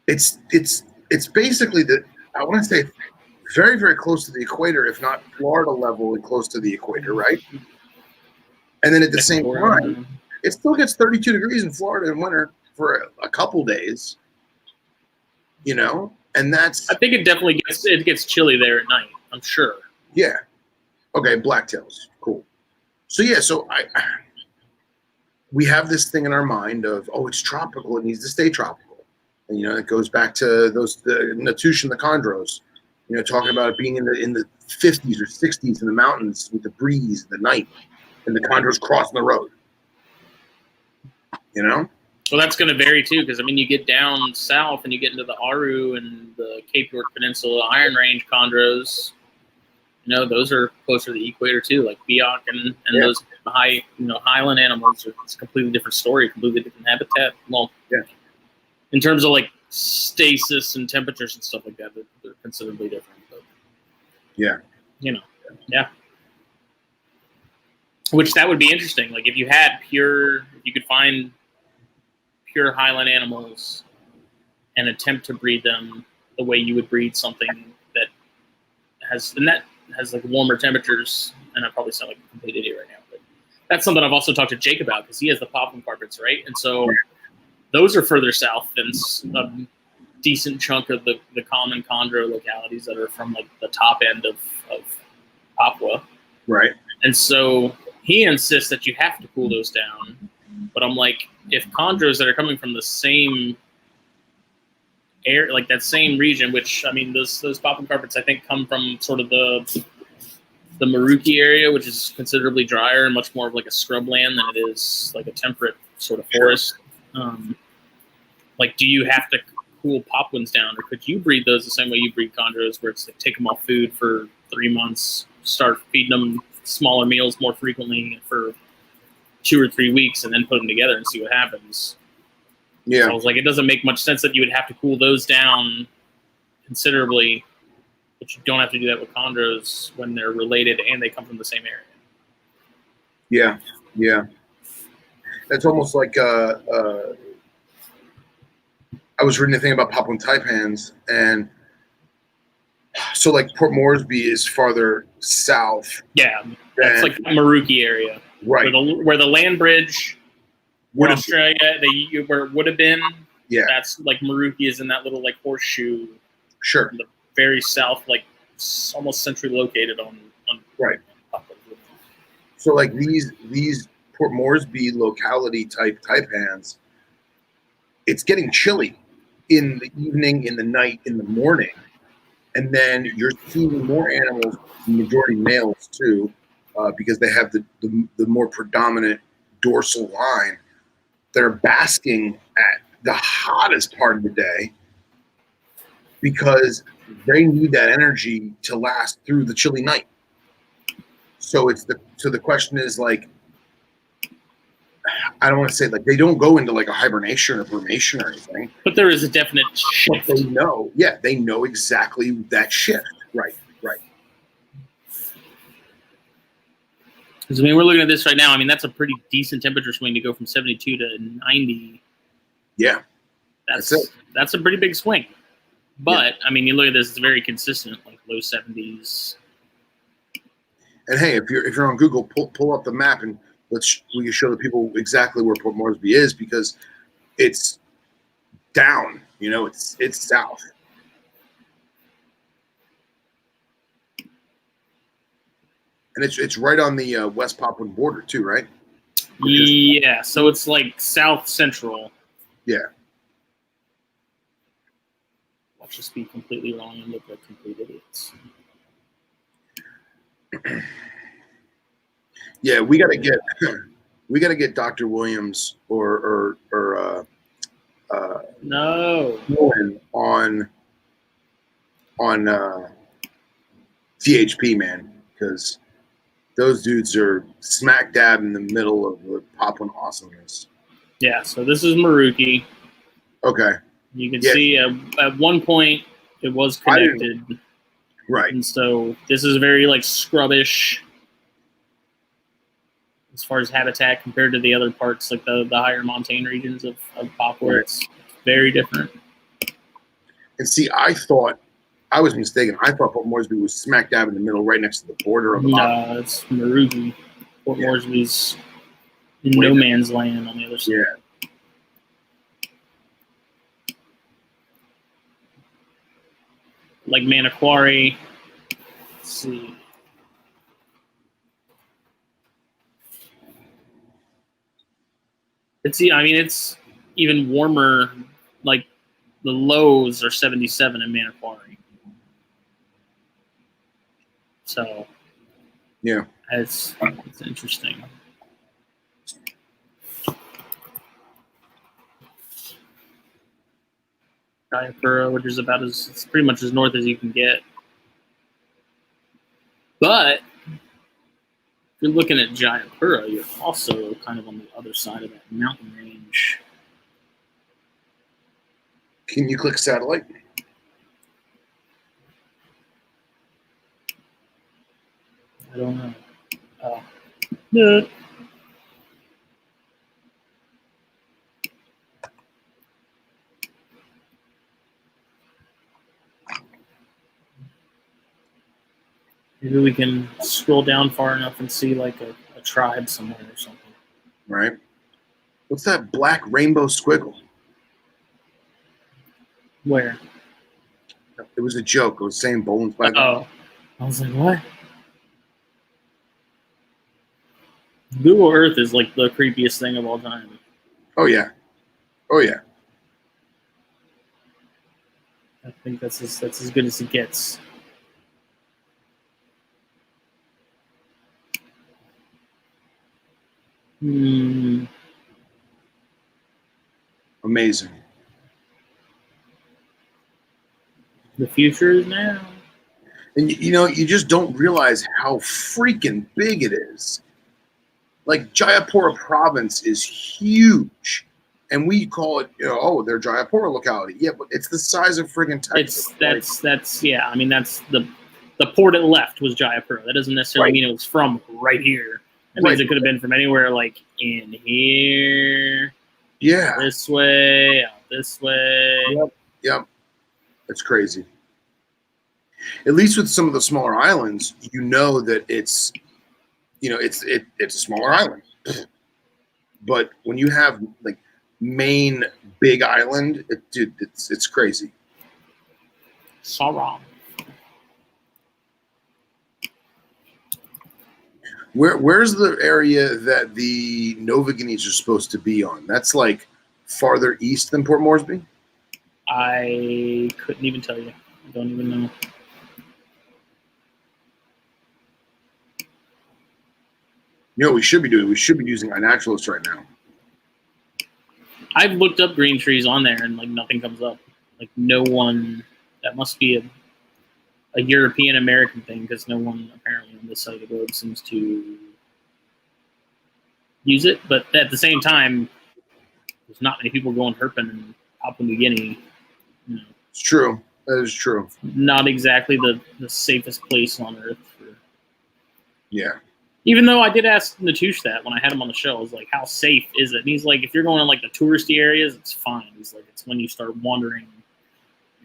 It's basically I want to say very, very close to the equator, if not Florida level and close to the equator, right? And then at the same time, it still gets 32 degrees in Florida in winter for a couple days. You know, and that's. I think it definitely gets chilly there at night. I'm sure. Yeah. Okay, blacktails, cool. So yeah, we have this thing in our mind of, oh, it's tropical, it needs to stay tropical, and you know it goes back to the Natush and the chondros, you know, talking about it being in the 50s or 60s in the mountains with the breeze, the night, and the chondros crossing the road. You know. Well, that's going to vary too, because I mean, you get down south and you get into the Aru and the Cape York Peninsula, Iron Range chondros. You know, those are closer to the equator too, like Biak and those highland animals. It's a completely different story, completely different habitat. Well, in terms of like stasis and temperatures and stuff like that, they're considerably different. But, yeah, you know, yeah. Which that would be interesting. Like if you could find pure highland animals and attempt to breed them the way you would breed something that has like warmer temperatures. And I probably sound like a complete idiot right now, but that's something I've also talked to Jake about because he has the poplin carpets, right? And so those are further south than a decent chunk of the common chondro localities that are from like the top end of Papua. Right. And so he insists that you have to cool those down. But I'm like, if chondros that are coming from the same air, like that same region, which I mean, those poplin carpets I think come from sort of the Maruki area, which is considerably drier and much more of like a scrubland than it is like a temperate sort of forest. Like, do you have to cool poplins down, or could you breed those the same way you breed chondros, where it's like take them off food for 3 months, start feeding them smaller meals more frequently for 2 or 3 weeks, and then put them together and see what happens? Yeah. So I was like, it doesn't make much sense that you would have to cool those down considerably, but you don't have to do that with chondros when they're related and they come from the same area. Yeah, yeah. That's almost like I was reading a thing about Papuan taipans, and so like Port Moresby is farther south. Yeah, that's like the Maruki area, right? Where the land bridge in Australia, where it would have been. Yeah, that's like Maruki is in that little like horseshoe. Sure. In the very south, like almost centrally located on right. So like these Port Moresby locality type taipans, it's getting chilly in the evening, in the night, in the morning, and then you're seeing more animals, majority males too, because they have the more predominant dorsal line. They're basking at the hottest part of the day because they need that energy to last through the chilly night. So the question is like, I don't want to say like they don't go into like a hibernation or brumation or anything. But there is a definite shift. But they know exactly that shift. Right. Because I mean, we're looking at this right now. I mean, that's a pretty decent temperature swing to go from 72 to 90. Yeah. That's a pretty big swing. But I mean, you look at this; it's very consistent, like low 70s. And hey, if you're on Google, pull up the map and we can show the people exactly where Port Moresby is, because it's down. You know, it's south. And it's right on the West Papuan border too, right? Yeah, so it's like south central. Yeah. watch us be completely wrong and look like complete idiots. Yeah, we got to get Dr. Williams or no on THP, man, because those dudes are smack dab in the middle of the Poplin awesomeness. Yeah, so this is Maruki. Okay. You can see at one point it was connected. Right. And so this is very like scrubbish as far as habitat compared to the other parts, like the higher montane regions of Poplar. Right. It's very different. And see, I was mistaken. I thought Port Moresby was smack dab in the middle, right next to the border of the No, it's Maruki. Port Moresby's in no man's land on the other side. Yeah. Like Manokwari. Let's see. It's even warmer. Like the lows are 77 in Manokwari. So yeah, it's interesting. Jayapura, which is it's pretty much as north as you can get. But if you're looking at Jayapura, you're also kind of on the other side of that mountain range. Can you click satellite? I don't know. No. Maybe we can scroll down far enough and see like a tribe somewhere or something. Right. What's that black rainbow squiggle? Where? It was a joke. I was saying Bolin's flag. Oh. I was like, what? Google Earth is like the creepiest thing of all time. Oh, yeah. Oh, yeah. I think that's as good as it gets. Amazing. The future is now. And you just don't realize how freaking big it is. Like Jayapura province is huge, and we call it, their Jayapura locality. Yeah, but it's the size of friggin' Texas. That's yeah. I mean, that's the port it left was Jayapura. That doesn't necessarily mean it was from right here. That means it could have been from anywhere, like in here. Yeah. This way, out this way. Yep. That's crazy. At least with some of the smaller islands, you know that it's a smaller island. But when you have like main big island, it's crazy. Sarong. Where's the area that the Novaginese are supposed to be on? That's like farther east than Port Moresby? I couldn't even tell you. I don't even know. You know what we should be doing? We should be using iNaturalist right now. I've looked up green trees on there and like nothing comes up. Like no one. That must be a European American thing because no one apparently on this side of the globe seems to use it. But at the same time, there's not many people going herping in Papua New Guinea. It's true. That is true. Not exactly the safest place on earth. Yeah. Even though I did ask Natush that when I had him on the show, I was like, how safe is it? And he's like, if you're going in like the touristy areas, it's fine. He's like, it's when you start wandering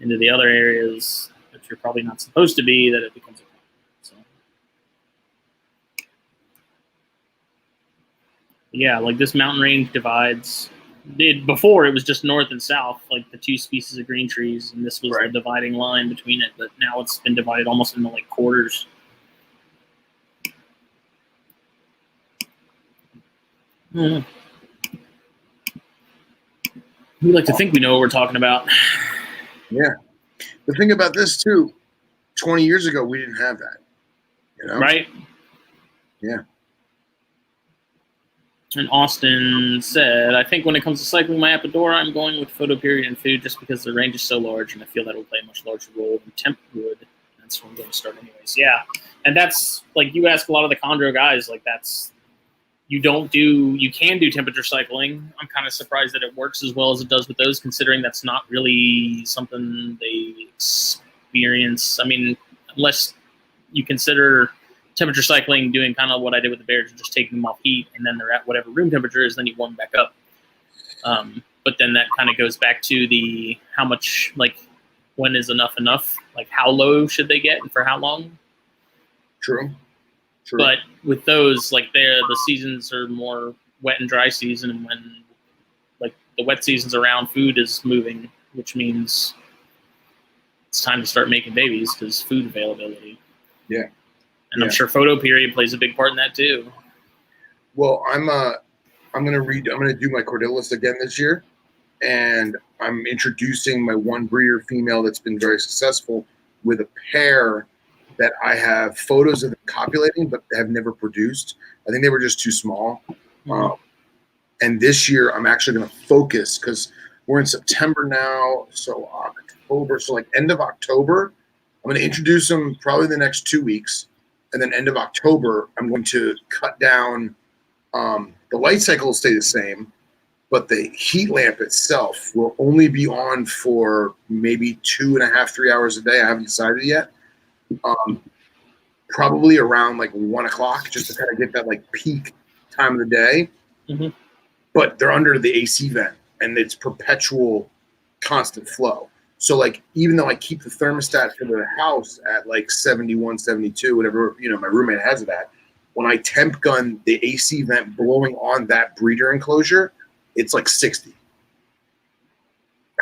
into the other areas that you're probably not supposed to be that it becomes a problem. So, yeah, like this mountain range divides. Before it was just north and south, like the two species of green trees, and this was the dividing line between it. But now it's been divided almost into like quarters. We like to think we know what we're talking about. Yeah. The thing about this too, 20 years ago we didn't have that. You know? Right? Yeah. And Austin said, I think when it comes to cycling my Apodora, I'm going with photo period and food just because the range is so large and I feel that will play a much larger role than temp would. That's where I'm going to start anyways. Yeah. And that's, like, you ask a lot of the chondro guys, like, that's, you can do temperature cycling. I'm kind of surprised that it works as well as it does with those, considering that's not really something they experience. I mean, unless you consider temperature cycling doing kind of what I did with the bears, just taking them off heat, and then they're at whatever room temperature is, then you warm back up. But then that kind of goes back to the how much, like, when is enough? Like, how low should they get and for how long? True. But with those, like, the seasons are more wet and dry season, and when, like, the wet season's around, food is moving, which means it's time to start making babies because food availability. Yeah. And I'm sure photo period plays a big part in that too. Well, I'm gonna do my Cordillus again this year, and I'm introducing my one breeder female that's been very successful with a pair that I have photos of them copulating, but have never produced. I think they were just too small. Mm-hmm. And this year, I'm actually going to focus because we're in September now, so October. So like end of October, I'm going to introduce them probably the next 2 weeks, and then end of October, I'm going to cut down. The light cycle will stay the same, but the heat lamp itself will only be on for maybe 2.5, 3 hours a day. I haven't decided yet. Probably around like 1 o'clock, just to kind of get that like peak time of the day. Mm-hmm. But they're under the AC vent, and it's perpetual, constant flow. So like, even though I keep the thermostat for the house at like 71, 72, whatever, my roommate has it at, when I temp gun the AC vent blowing on that breeder enclosure, it's like 60.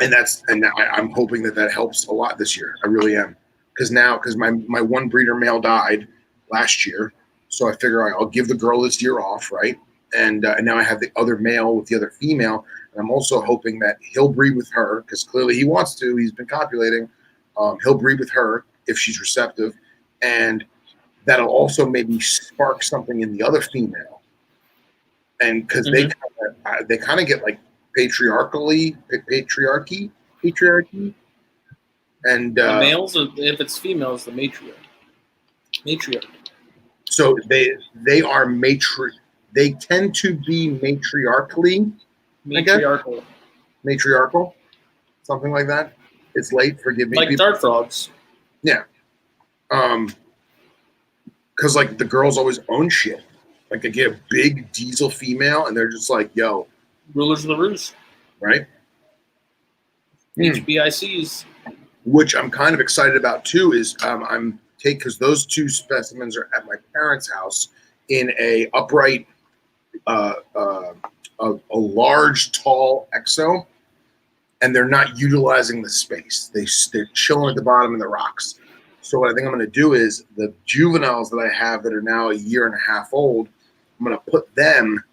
And I'm hoping that helps a lot this year. I really am. Because my one breeder male died last year, so I figure I'll give the girl this year off, right? And now I have the other male with the other female, and I'm also hoping that he'll breed with her because clearly he wants to. He's been copulating. He'll breed with her if she's receptive, and that'll also maybe spark something in the other female. And because they kind of get like patriarchy. And the males, if it's females, the matriarch. So they are They tend to be matriarchal, something like that. It's late. Forgive me. Like dart frogs. Yeah. Because like the girls always own shit. Like they get a big diesel female, and they're just like, "Yo, rulers of the roost." Right. HBICs. Which I'm kind of excited about too is because those two specimens are at my parents' house in a upright, a large, tall exo, and they're not utilizing the space. They're chilling at the bottom of the rocks. So what I think I'm going to do is the juveniles that I have that are now 1.5 years old, I'm going to put them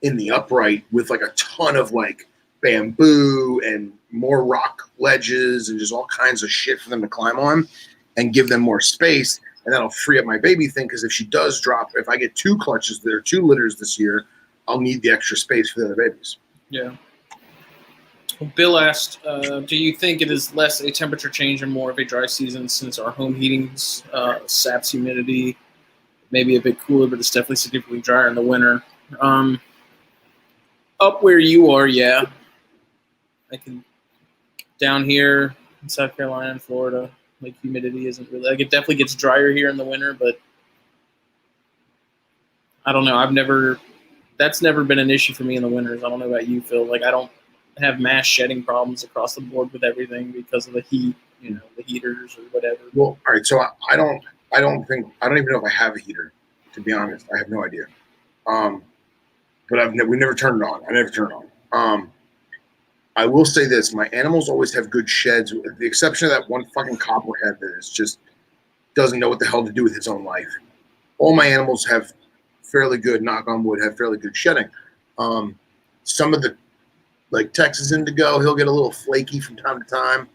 in the upright with like a ton of like bamboo and more rock ledges and just all kinds of shit for them to climb on and give them more space. And that'll free up my baby thing because if she does drop, if I get 2 clutches, there are 2 litters this year, I'll need the extra space for the other babies. Yeah. Bill asked, do you think it is less a temperature change and more of a dry season since our home heating's saps humidity? Maybe a bit cooler, but it's definitely significantly drier in the winter. Up where you are, yeah. Down here in South Carolina and Florida, like humidity isn't really, like it definitely gets drier here in the winter, but I don't know. That's never been an issue for me in the winters. I don't know about you, Phil. Like I don't have mass shedding problems across the board with everything because of the heat, the heaters or whatever. Well, all right. So I don't even know if I have a heater, to be honest. I have no idea. But we never turned it on. I never turned it on. I will say this: my animals always have good sheds, with the exception of that one fucking copperhead that is just doesn't know what the hell to do with his own life. All my animals have fairly good, knock on wood, have fairly good shedding. Some of the, like Texas indigo, he'll get a little flaky from time to time.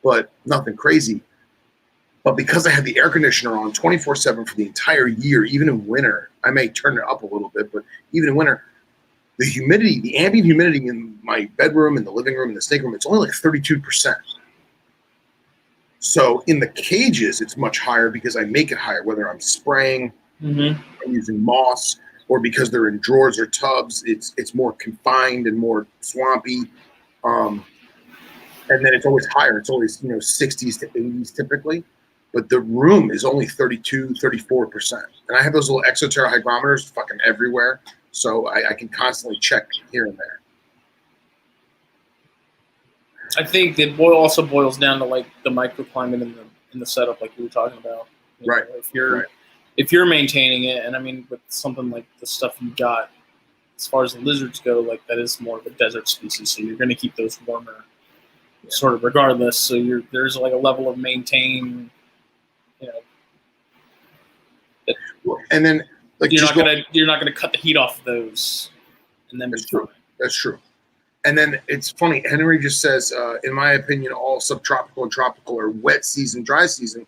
but nothing crazy. But because I have the air conditioner on 24/7 for the entire year, even in winter, I may turn it up a little bit, but even in winter, the humidity, the ambient humidity in my bedroom, in the living room, in the snake room, it's only like 32%. So in the cages, it's much higher because I make it higher, whether I'm spraying, I'm using moss, or because they're in drawers or tubs, it's more confined and more swampy. And then it's always higher. It's always, 60s to 80s typically. But the room is only 32, 34%. And I have those little exoterra hygrometers fucking everywhere. So I can constantly check here and there. I think the boil also boils down to like the microclimate in the setup, like you were talking about. Right. If you're maintaining it, and I mean with something like the stuff you got, as far as the lizards go, like that is more of a desert species, so you're going to keep those warmer, sort of regardless. So there's like a level of maintain. And then like you're not gonna cut the heat off of those, and then that's true. That's true. And then it's funny. Henry just says, in my opinion, all subtropical and tropical are wet season, dry season.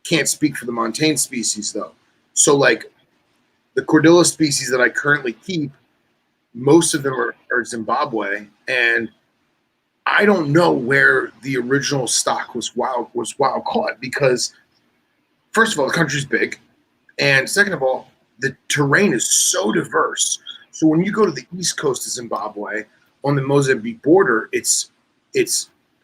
Can't speak for the montane species though. So like the Cordilla species that I currently keep, most of them are Zimbabwe, and I don't know where the original stock was wild caught because, first of all, the country's big. And second of all, the terrain is so diverse. So when you go to the east coast of Zimbabwe, on the Mozambique border, it's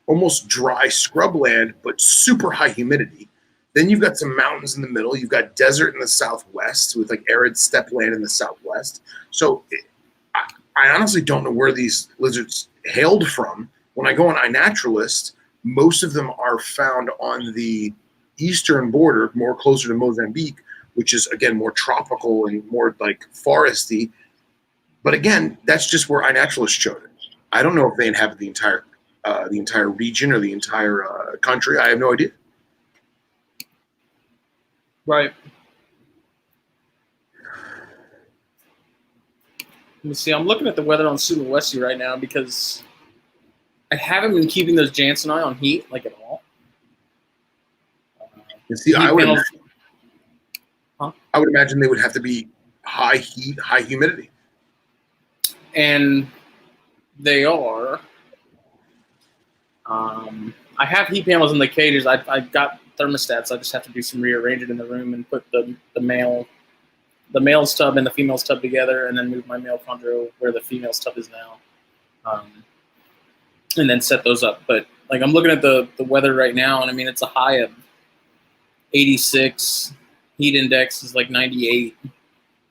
almost dry scrubland, but super high humidity. Then you've got some mountains in the middle. You've got desert in the southwest with like arid steppe land in the southwest. So I honestly don't know where these lizards hailed from. When I go on iNaturalist, most of them are found on the eastern border, more closer to Mozambique, which is, again, more tropical and more like foresty. But again, that's just where iNaturalist showed it. I don't know if they inhabit the entire region or the entire country. I have no idea. Right. Let me see. I'm looking at the weather on Sulawesi right now because I haven't been keeping those Jansenii on heat like at all. See, I would imagine they would have to be high heat, high humidity. And they are. I have heat panels in the cages. I've got thermostats. I just have to do some rearranging in the room and put the male's tub and the female's tub together, and then move my male chondro where the female's tub is now, and then set those up. But like I'm looking at the weather right now, and I mean it's a high of 86. Heat index is like 98,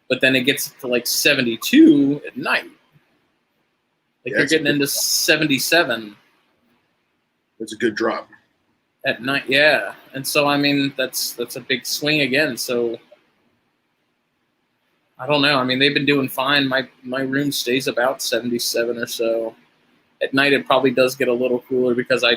but then it gets to like 72 at night. Like you're getting into 77. That's a good drop. At night, yeah. And so, I mean, that's a big swing again. So, I don't know. I mean, they've been doing fine. My room stays about 77 or so. At night, it probably does get a little cooler because I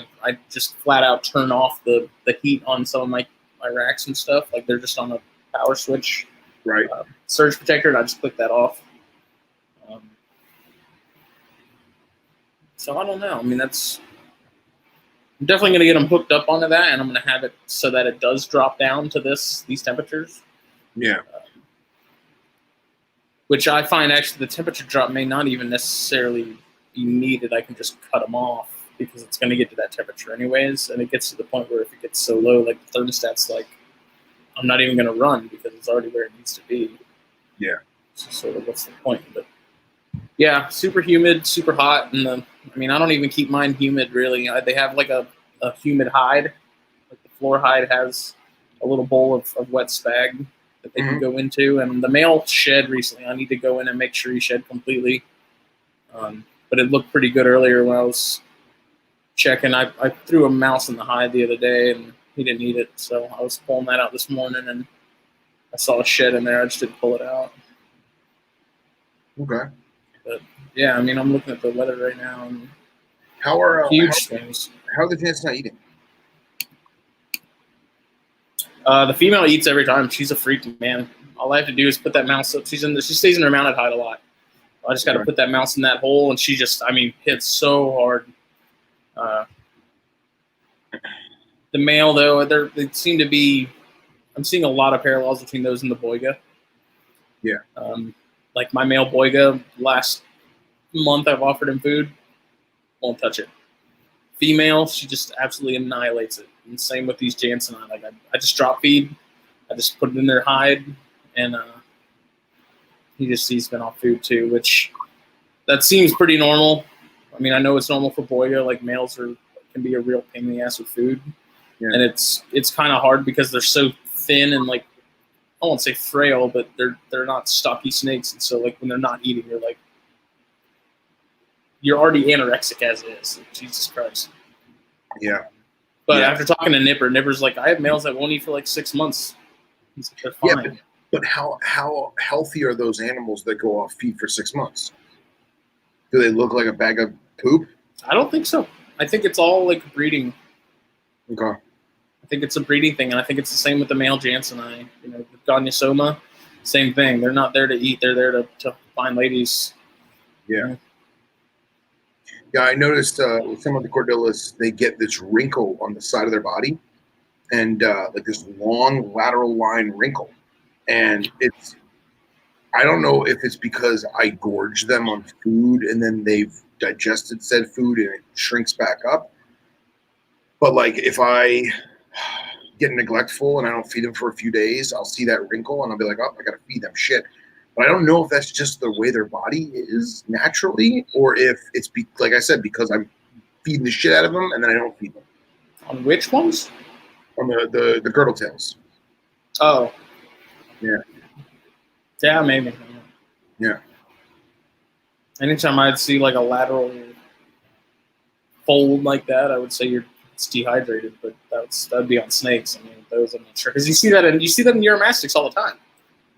just flat out turn off the heat on some of my racks and stuff. Like, they're just on a power switch. Right. Surge protector, and I just click that off. So, I don't know. I mean, I'm definitely going to get them hooked up onto that, and I'm going to have it so that it does drop down to these temperatures. Yeah. Which I find actually the temperature drop may not even necessarily be needed. I can just cut them off because it's going to get to that temperature anyways, and it gets to the point where if it gets so low, like the thermostat's like, I'm not even going to run because it's already where it needs to be. Yeah. So sort of what's the point? But yeah, super humid, super hot, and I mean, I don't even keep mine humid really. They have like a humid hide. Like the floor hide has a little bowl of wet spag that they can go into. And the male shed recently. I need to go in and make sure he shed completely. But it looked pretty good earlier when I was checking. I threw a mouse in the hide the other day, and he didn't eat it. So I was pulling that out this morning, and I saw a shed in there. I just didn't pull it out. Okay. But yeah, I mean, I'm looking at the weather right now, and how are huge things. How are the Jansenii eating? The female eats every time. She's a freak, man. All I have to do is put that mouse up. She stays in her mounted hide a lot. I just got to put that mouse in that hole, and she just, I mean, hits so hard. The male, though, they seem to be. I'm seeing a lot of parallels between those and the boiga. Yeah. Like my male boiga, last month I've offered him food, won't touch it. Female, she just absolutely annihilates it. And same with these Jansenii. Like I just drop feed, I just put it in their hide, and he's been off food too, which that seems pretty normal. I mean, I know it's normal for boiga. Like males can be a real pain in the ass with food, and it's kind of hard because they're so thin and like I won't say frail, but they're not stocky snakes, and so like when they're not eating, you're already anorexic as it is. Like, Jesus Christ. Yeah. But after talking to Nipper's like, I have males that won't eat for like 6 months. He's like, they're fine. Yeah, but how healthy are those animals that go off feed for 6 months? Do they look like a bag of poop? I don't think so. I think it's all like breeding. Okay. I think it's a breeding thing, and I think it's the same with the male Jansenii. You know, with Gonyosoma, same thing. They're not there to eat. They're there to find ladies. Yeah. Yeah, I noticed with some of the Cordillas, they get this wrinkle on the side of their body, and like this long lateral line wrinkle. And I don't know if it's because I gorge them on food and then they've digested said food and it shrinks back up. But like if I get neglectful and I don't feed them for a few days, I'll see that wrinkle and I'll be like, oh, I got to feed them shit. But I don't know if that's just the way their body is naturally, or if it's like I said, because I'm feeding the shit out of them and then I don't feed them. On which ones? On the girdle tails. Oh. Yeah. Yeah, maybe. Yeah. Anytime I'd see like a lateral fold like that, I would say it's dehydrated, but that'd be on snakes. I mean, those I'm not sure because you see that in Uromastyx all the time.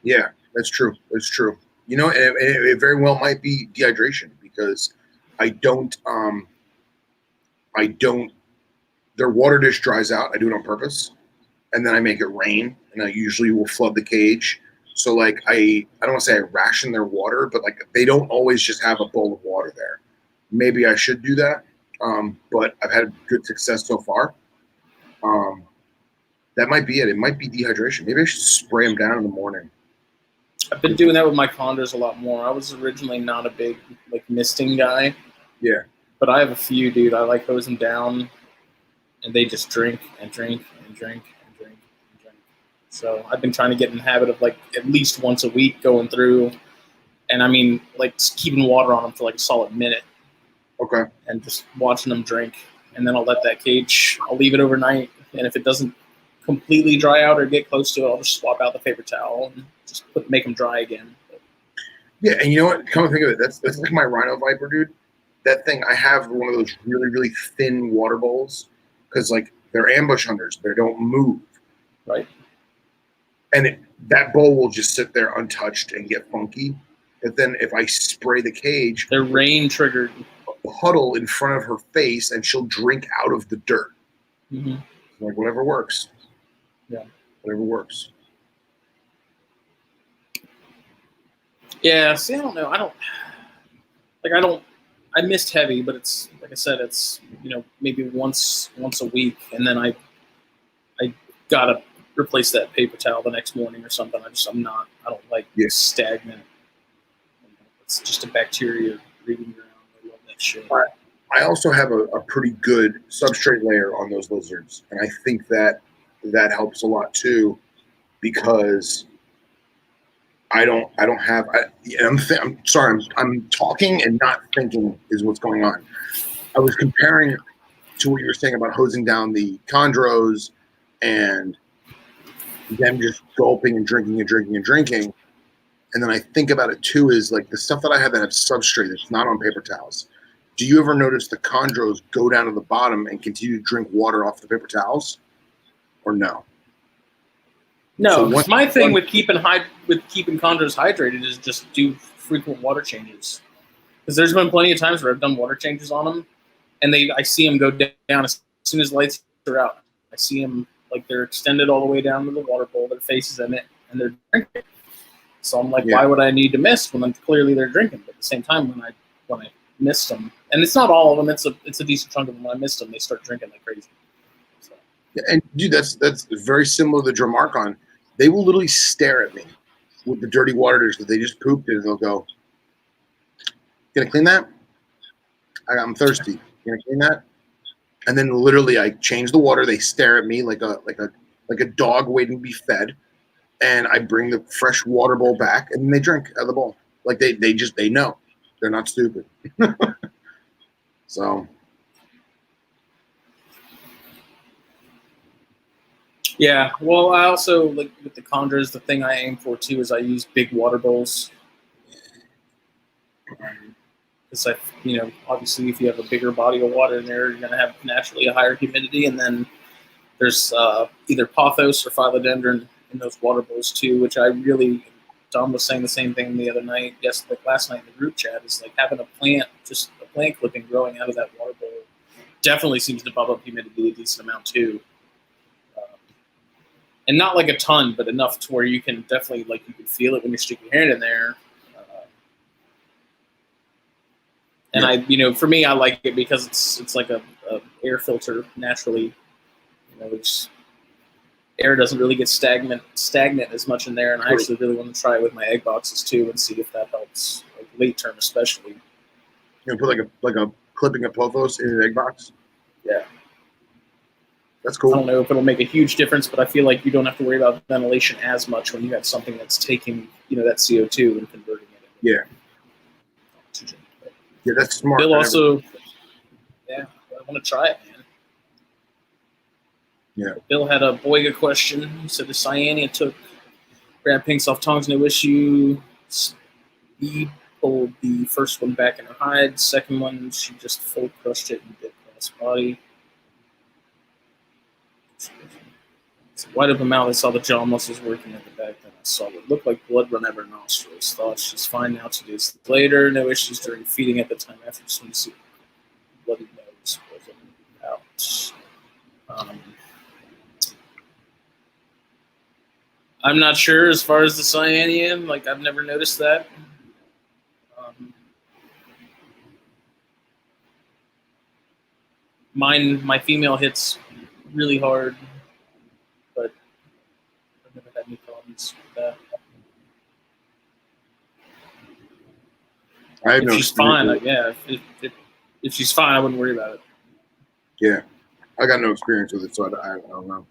Yeah, that's true. That's true. You know, it very well might be dehydration because their water dish dries out. I do it on purpose, and then I make it rain, and I usually will flood the cage. So like I don't want to say I ration their water, but like they don't always just have a bowl of water there. Maybe I should do that, but I've had good success so far. That might be it. It might be dehydration. Maybe I should spray them down in the morning. I've been doing that with my condors a lot more. I was originally not a big like misting guy. Yeah. But I have a few, dude. I like hose them down, and they just drink and drink and drink and drink and drink. So I've been trying to get in the habit of like at least once a week going through, and I mean like keeping water on them for like a solid minute. Okay. And just watching them drink, and then I'll let that cage. I'll leave it overnight, and if it doesn't completely dry out or get close to it, I'll just swap out the paper towel and just make them dry again. Yeah, and you know what? Come and think of it, that's like my rhino viper, dude. That thing, I have one of those really, really thin water bowls because like they're ambush hunters. They don't move. Right. And that bowl will just sit there untouched and get funky. But then if I spray the cage, they're rain triggered. A puddle in front of her face and she'll drink out of the dirt. Mm-hmm. Like whatever works. Yeah. Whatever works. Yeah, see, I don't know. I missed heavy, but it's like I said, it's maybe once a week, and then I gotta replace that paper towel the next morning or something. I don't like stagnant. It's just a bacteria breeding ground. I love that shit. I also have a pretty good substrate layer on those lizards, and I think that helps a lot too, because I'm sorry, I'm talking and not thinking is what's going on. I was comparing to what you were saying about hosing down the chondros and them just gulping and drinking and drinking and drinking. And then I think about it too is like the stuff that I have that have substrate that's not on paper towels. Do you ever notice the chondros go down to the bottom and continue to drink water off the paper towels, or no? No, so my thing with keeping chondros hydrated is just do frequent water changes. Because there's been plenty of times where I've done water changes on them, and I see them go down as soon as lights are out. I see them like they're extended all the way down to the water bowl, their faces in it, and they're drinking. So I'm like, why would I need to mist when clearly they're drinking? But at the same time, when I mist them, and it's not all of them, it's a decent chunk of them. When I mist them, they start drinking like crazy. So And dude, that's very similar to Dramarcon. They will literally stare at me with the dirty water dish that they just pooped in, and they'll go, "Gonna clean that? I'm thirsty. Gonna clean that?" And then literally, I change the water. They stare at me like a dog waiting to be fed, and I bring the fresh water bowl back, and then they drink out of the bowl. Like they know, they're not stupid. So. Yeah, well, I also, like, with the chondros, the thing I aim for, too, is I use big water bowls. Because, obviously, if you have a bigger body of water in there, you're going to have naturally a higher humidity. And then there's either pothos or philodendron in those water bowls, too, which I really, Dom was saying the same thing the other night, last night in the group chat, is like having a plant clipping growing out of that water bowl definitely seems to bump up humidity a decent amount, too. And not like a ton, but enough to where you can definitely, like, you can feel it when you stick your hand in there. And for me, I like it because it's like a air filter naturally. Which air doesn't really get stagnant as much in there. And I actually really want to try it with my egg boxes too and see if that helps, like late term especially. You put like a clipping of pothos in an egg box. Yeah. That's cool. I don't know if it'll make a huge difference, but I feel like you don't have to worry about ventilation as much when you have something that's taking, that CO2 and converting it into oxygen. Yeah, that's smart. Bill also, I want to try it, man. Yeah. Bill had a Boyga question. He said the Cyanea took Brad Pinks off tongs, no issue. Speed pulled the first one back in her hide. Second one, she just full crushed it and bit across body. Wide open mouth, I saw the jaw muscles working at the back. Then I saw what looked like blood run out of her nostrils. Thought she's fine now 2 days later. No issues during feeding at the time after swimsuit. Bloody nose wasn't out. I'm not sure as far as the Cyanea. Like, I've never noticed that. My female hits really hard. I've never had any problems with that. If she's fine, if she's fine, I wouldn't worry about it. Yeah, I got no experience with it, so I don't know.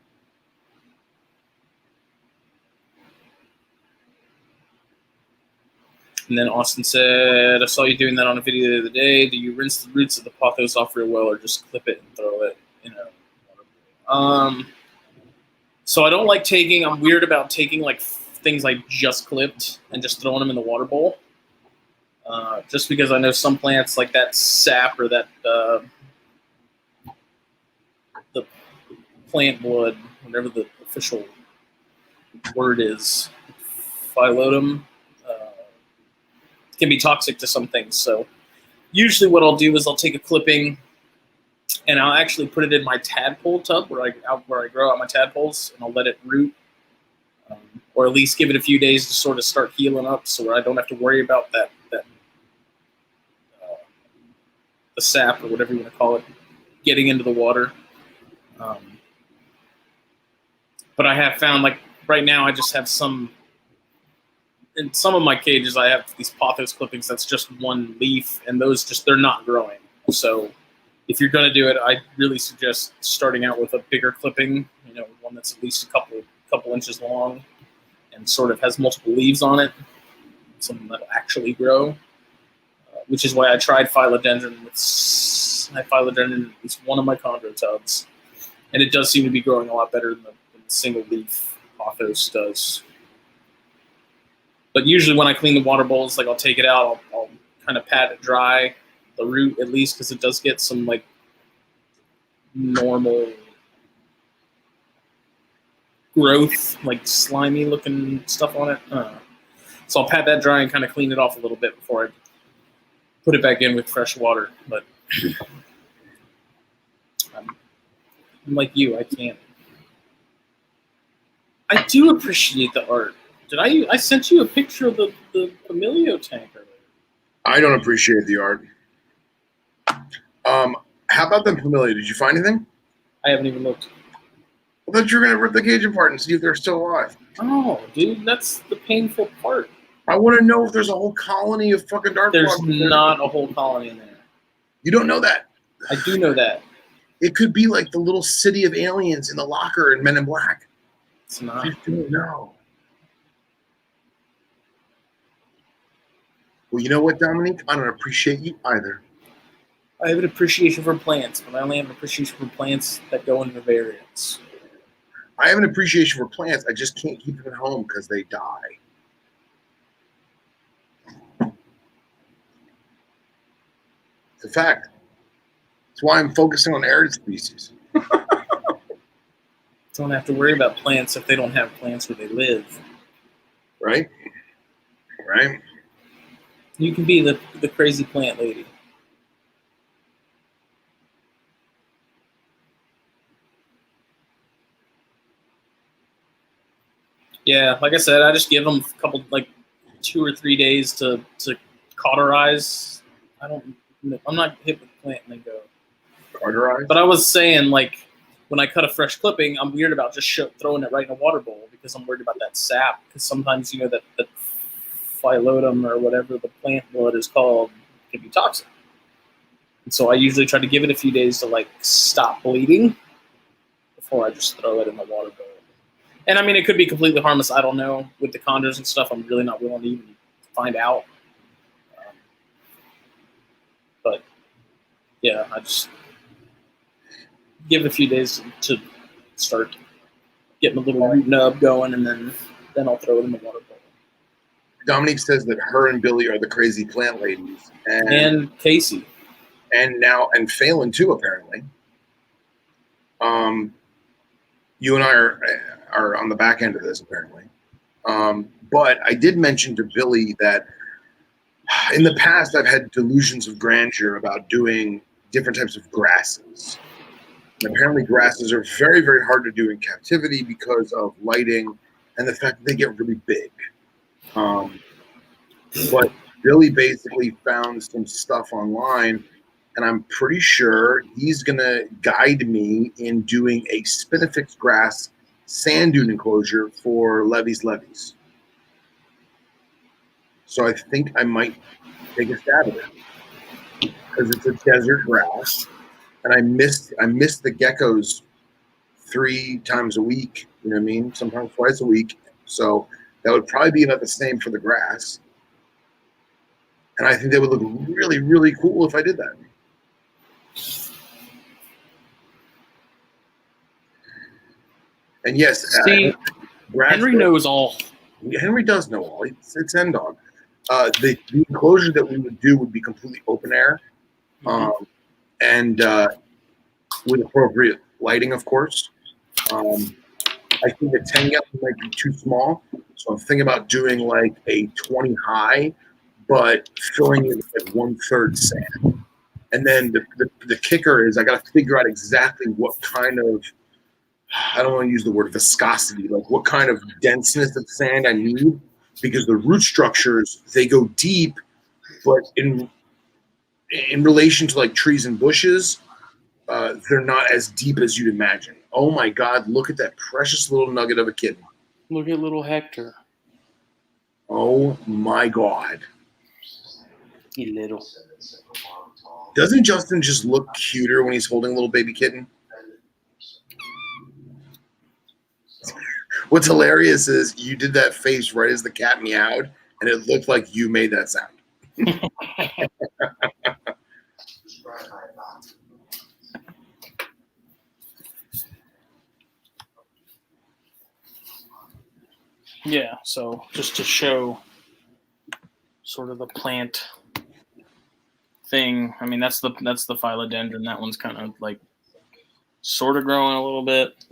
And then Austin said, I saw you doing that on a video the other day. Do you rinse the roots of the pothos off real well or just clip it and throw it in a water? So I don't like I'm weird about taking like things I just clipped and just throwing them in the water bowl. Just because I know some plants like that sap or that the plant blood, whatever the official word is, phyllotum, can be toxic to some things. So usually what I'll do is I'll take a clipping and I'll actually put it in my tadpole tub where I grow out my tadpoles, and I'll let it root, or at least give it a few days to sort of start healing up, so I don't have to worry about that the sap or whatever you want to call it getting into the water. But I have found, like right now, I just have in some of my cages, I have these pothos clippings that's just one leaf, and those they're not growing. So if you're going to do it, I really suggest starting out with a bigger clipping, one that's at least a couple inches long and sort of has multiple leaves on it, something that'll actually grow, which is why I tried philodendron. I have philodendron in at least one of my chondro tubs, and it does seem to be growing a lot better than the single leaf pothos does. But usually when I clean the water bowls, like I'll take it out, I'll kind of pat it dry, the root at least, because it does get some like normal growth, like slimy looking stuff on it. So I'll pat that dry and kind of clean it off a little bit before I put it back in with fresh water. But I'm like you, I can't. I do appreciate the art. I sent you a picture of the Pamilio tank earlier. I don't appreciate the art. How about the Pamilio? Did you find anything? I haven't even looked. I thought you were going to rip the cage apart and see if they're still alive. Oh, dude, that's the painful part. I want to know if there's a whole colony of fucking dark There's frogs. not a whole colony in there. You don't know that. I do know that. It could be like the little city of aliens in the locker in Men in Black. It's not. You don't know. Well, you know what, Dominique? I don't appreciate you either. I have an appreciation for plants, but I only have an appreciation for plants that go into variants. I have an appreciation for plants. I just can't keep them at home because they die. It's a fact. That's why I'm focusing on arid species. Don't have to worry about plants if they don't have plants where they live. Right? Right? You can be the crazy plant lady. Yeah, like I said, I just give them a couple, like 2 or 3 days to cauterize. I'm not hip with plant lingo. Cauterize? But I was saying, like, when I cut a fresh clipping, I'm weird about just throwing it right in a water bowl because I'm worried about that sap. Because sometimes, you know, that phyllotum or whatever the plant blood is called can be toxic. And so I usually try to give it a few days to, like, stop bleeding before I just throw it in the water bowl. And, I mean, it could be completely harmless. I don't know. With the condors and stuff, I'm really not willing to even find out. But, yeah, I just give it a few days to start getting a little root nub going, and then I'll throw it in the water bowl. Dominique says that her and Billy are the crazy plant ladies. And Casey. And Phelan, too, apparently. You and I are on the back end of this, apparently. But I did mention to Billy that in the past I've had delusions of grandeur about doing different types of grasses. And apparently grasses are very, very hard to do in captivity because of lighting and the fact that they get really big. But Billy basically found some stuff online, and I'm pretty sure he's going to guide me in doing a spinifex grass sand dune enclosure for Levy's levees. So I think I might take a stab at it because it's a desert grass, and I missed the geckos 3 times a week. You know what I mean? Sometimes twice a week. So that would probably be about the same for the grass. And I think that would look really, really cool if I did that. And yes, see, Henry knows all. Henry does know all. It's N-Dog. The enclosure that we would do would be completely open air, and with appropriate lighting, of course. I think the 10 gallon might be too small, so I'm thinking about doing like a 20 high, but filling it with like 1/3 sand. And then the kicker is I got to figure out exactly what kind of, I don't want to use the word viscosity, like what kind of denseness of sand I need, because the root structures, they go deep, but in relation to like trees and bushes, they're not as deep as you'd imagine. Oh my God, look at that precious little nugget of a kitten. Look at little Hector. Oh my God. You little. Doesn't Justin just look cuter when he's holding a little baby kitten? What's hilarious is you did that face right as the cat meowed, and it looked like you made that sound. Yeah, so just to show sort of the plant thing. I mean, that's the philodendron. That one's kind of like sort of growing a little bit.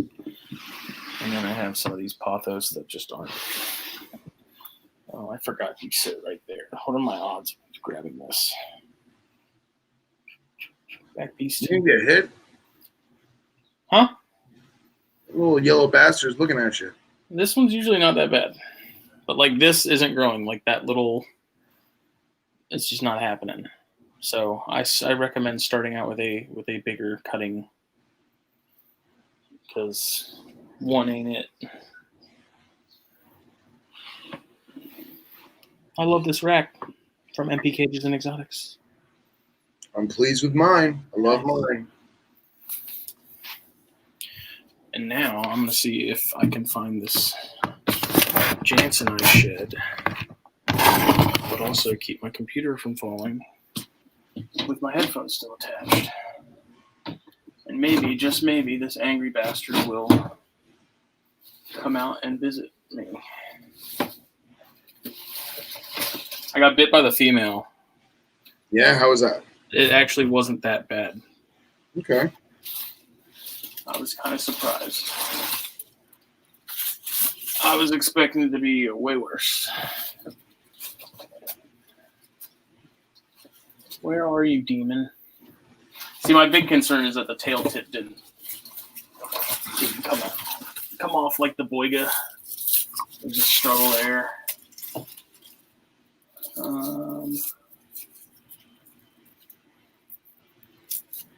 And then I have some of these pothos that just aren't. Oh, I forgot you sit right there. What are my odds of grabbing this? Back beast. You can get hit. Huh? Little yellow bastard's looking at you. This one's usually not that bad. But like this isn't growing. Like that little, it's just not happening. So I recommend starting out with a bigger cutting, because one ain't it. I love this rack from MP Cages and Exotics. I'm pleased with mine. I love mine. And now I'm going to see if I can find this Jansenite shed, but also keep my computer from falling with my headphones still attached. And maybe, just maybe, this angry bastard will come out and visit me. I got bit by the female. Yeah, how was that? It actually wasn't that bad. Okay. I was kind of surprised. I was expecting it to be way worse. Where are you, demon? See, my big concern is that the tail tip didn't come off like the Boiga. There's a struggle there.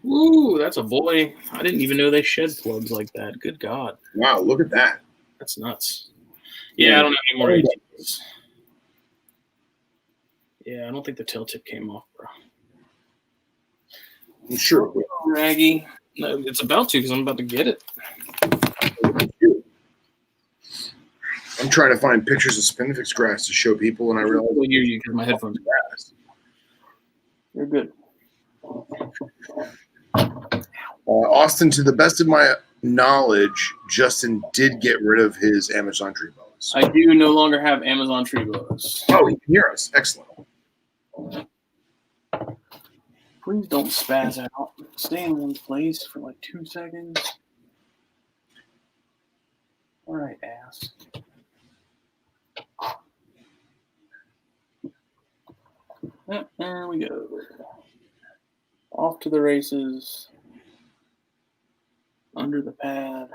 Ooh, that's a boy. I didn't even know they shed plugs like that. Good God. Wow, look at that. That's nuts. Yeah, I don't have any more ATs. Yeah, I don't think the tail tip came off, bro. I'm sure. Raggy. No, it's about to because I'm about to get it. I'm trying to find pictures of Spinifex grass to show people, and I realize I hear you because my headphones are grass. You're good. Austin, to the best of my knowledge, Justin did get rid of his Amazon tree boas. I do no longer have Amazon tree boas. Oh, he can hear us. Excellent. Please don't spaz out. Stay in one place for like 2 seconds. All right, ass. There we go. Off to the races. Under the pad.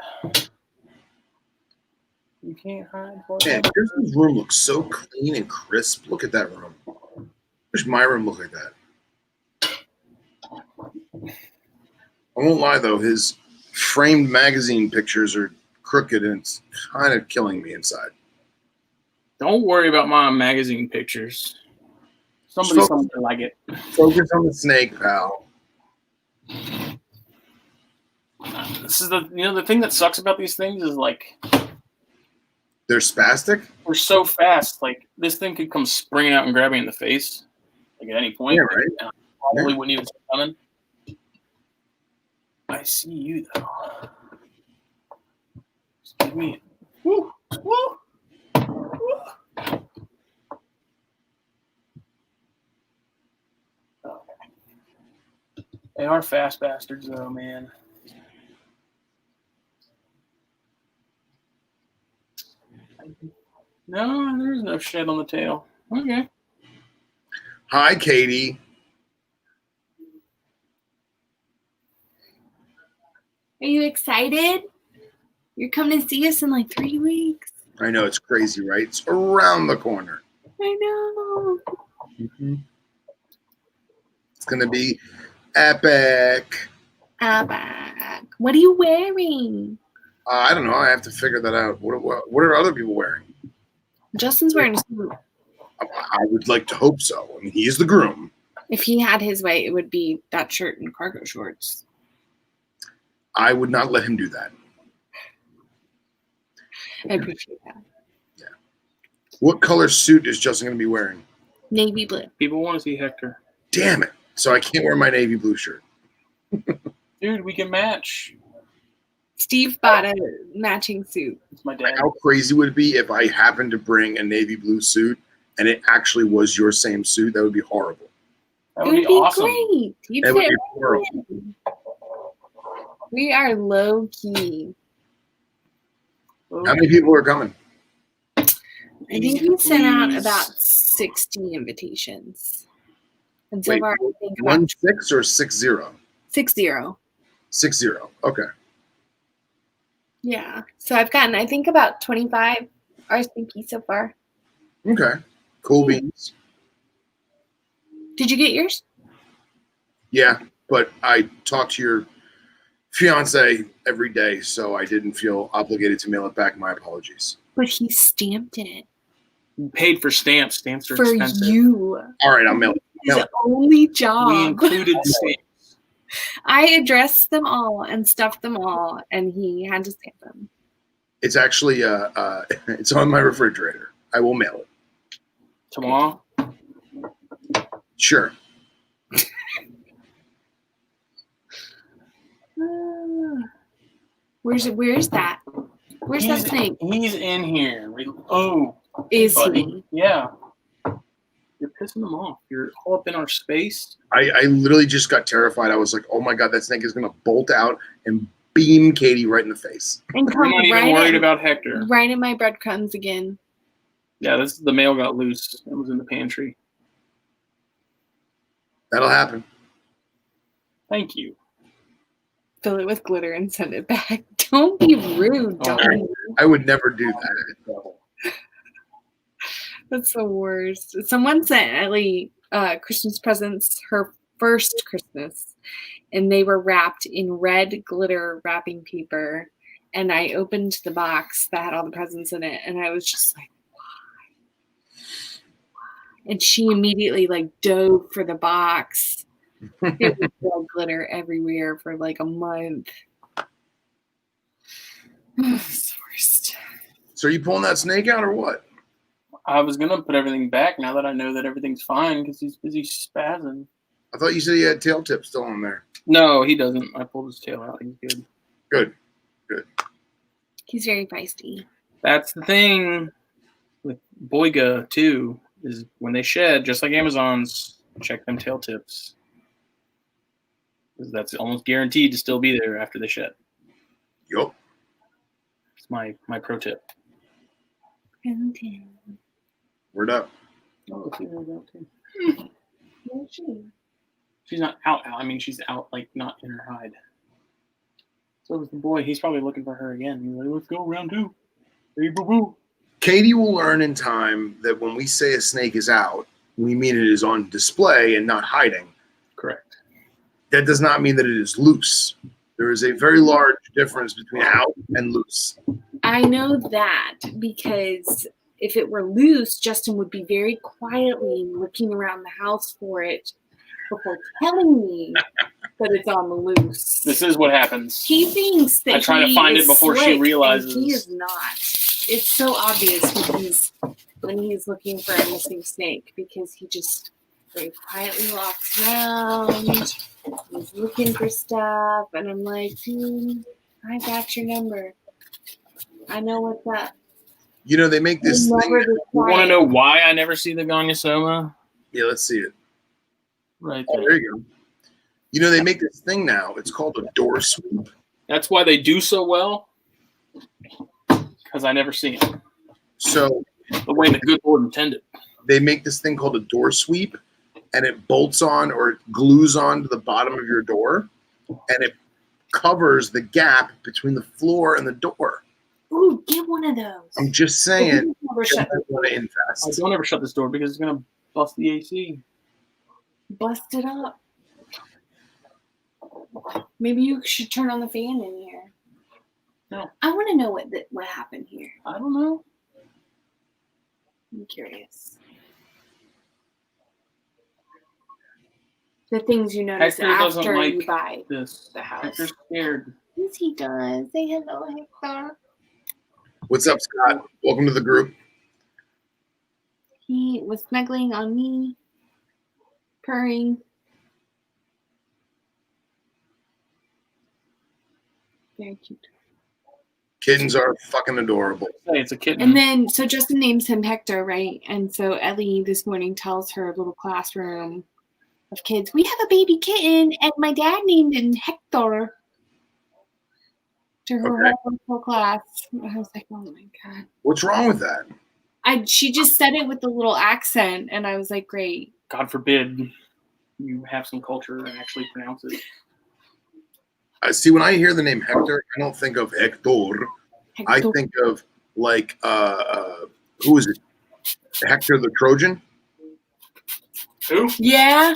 You can't hide. Man, Kirsten's room looks so clean and crisp. Look at that room. I wish my room looked like that. I won't lie, though. His framed magazine pictures are crooked, and it's kind of killing me inside. Don't worry about my magazine pictures. Somebody like it. Focus on the snake, pal. This is the thing that sucks about these things is like they're spastic. We're so fast. Like this thing could come springing out and grab me in the face, like at any point. Yeah, right. And I probably wouldn't even see it coming. I see you though. Just give me it. Woo! Woo! Woo! Okay. They are fast bastards though, man. No, there's no shed on the tail. Okay. Hi, Katie. Are you excited? You're coming to see us in like 3 weeks. I know, it's crazy, right? It's around the corner. I know. Mm-hmm. It's going to be epic. Epic. What are you wearing? I don't know. I have to figure that out. What are other people wearing? Justin's wearing a suit. I would like to hope so. I mean, he is the groom. If he had his way, it would be that shirt and cargo shorts. I would not let him do that. I appreciate that. Yeah. What color suit is Justin going to be wearing? Navy blue. People want to see Hector. Damn it. So I can't wear my navy blue shirt. Dude, we can match. Steve bought a matching suit. It's my dad. How crazy would it be if I happened to bring a navy blue suit and it actually was your same suit? That would be horrible. That would be awesome. Great. You'd It would fit be right horrible. in. We are low key. How many people are coming? I think we sent out about 60 invitations. And so Wait, far, I think about 1-6 or 6-0? 60. 6-0. Okay. Yeah. So I've gotten, I think, about 25 RSVP so far. Okay. Cool beans. Did you get yours? Yeah, but I talked to your fiance every day, so I didn't feel obligated to mail it back. My apologies. But he stamped it. You paid for stamps. Stamps are For expensive. you. All right, I'll mail it. His only job. We included stamps. I addressed them all and stuffed them all, and he had to stamp them. It's actually it's on my refrigerator. I will mail it. Tomorrow? Sure. Where's that? Where's that thing? He's in here. Oh. Is buddy. he? Yeah. You're pissing them off. You're all up in our space. I literally just got terrified. I was like, oh my God, that snake is going to bolt out and beam Katie right in the face. And I'm not even worried about Hector. Right in my breadcrumbs again. Yeah, the mail got loose. It was in the pantry. That'll happen. Thank you. Fill it with glitter and send it back. Don't be rude, Donnie. I would never do that. That's the worst. Someone sent Ellie Christmas presents her first Christmas, and they were wrapped in red glitter wrapping paper. And I opened the box that had all the presents in it, and I was just like, why? And she immediately dove for the box. It was red glitter everywhere for like a month. It's the worst. So are you pulling that snake out or what? I was going to put everything back now that I know that everything's fine because he's busy spazzing. I thought you said he had tail tips still on there. No, he doesn't. I pulled his tail out. He's good. Good. He's very feisty. That's the thing with Boyga, too, is when they shed, just like Amazons, check them tail tips. Because that's almost guaranteed to still be there after they shed. Yup. It's my pro tip. Word up. Oh, too. Where's she? She's not out. I mean, she's out, not in her hide. So is the boy. He's probably looking for her again. He's like, let's go round two. Hey, boo-boo. Katie will learn in time that when we say a snake is out, we mean it is on display and not hiding. Correct. That does not mean that it is loose. There is a very large difference between out and loose. I know that because if it were loose, Justin would be very quietly looking around the house for it before telling me that it's on the loose. This is what happens. He thinks that I try to find it before she realizes. He is not. It's so obvious when he's looking for a missing snake because he just very quietly walks around. He's looking for stuff, and I'm like, dude, I got your number. I know what's up. You know, they make this thing. You want to know why I never see the Gonyosoma? Yeah, let's see it. Right Oh, there. there you go. You know, they make this thing now. It's called a door sweep. That's why they do so well. Because I never see it. So The way the good Lord intended. they make this thing called a door sweep, and it bolts on or it glues on to the bottom of your door, and it covers the gap between the floor and the door. Ooh, get one of those. I'm just saying, Never you shut might want to I invest. don't ever shut this door because it's going to bust the AC. Bust it up. Maybe you should turn on the fan in here. No. I want to know what happened here. I don't know. I'm curious. The things you notice Hector doesn't after like you buy this. the house. Hector's scared. Yes, he does. Say hello, Hector. What's up, Scott? Welcome to the group. He was snuggling on me, purring. Very cute. Kittens are fucking adorable. Hey, it's a kitten. And then, so Justin names him Hector, right? And so Ellie this morning tells her little classroom of kids, we have a baby kitten, and my dad named him Hector. To her whole class. I was like, oh my God. What's wrong with that? She just said it with a little accent, and I was like, great. God forbid you have some culture and actually pronounce it. See, when I hear the name Hector, I don't think of Hector. I think of who is it? Hector the Trojan, Who? Yeah.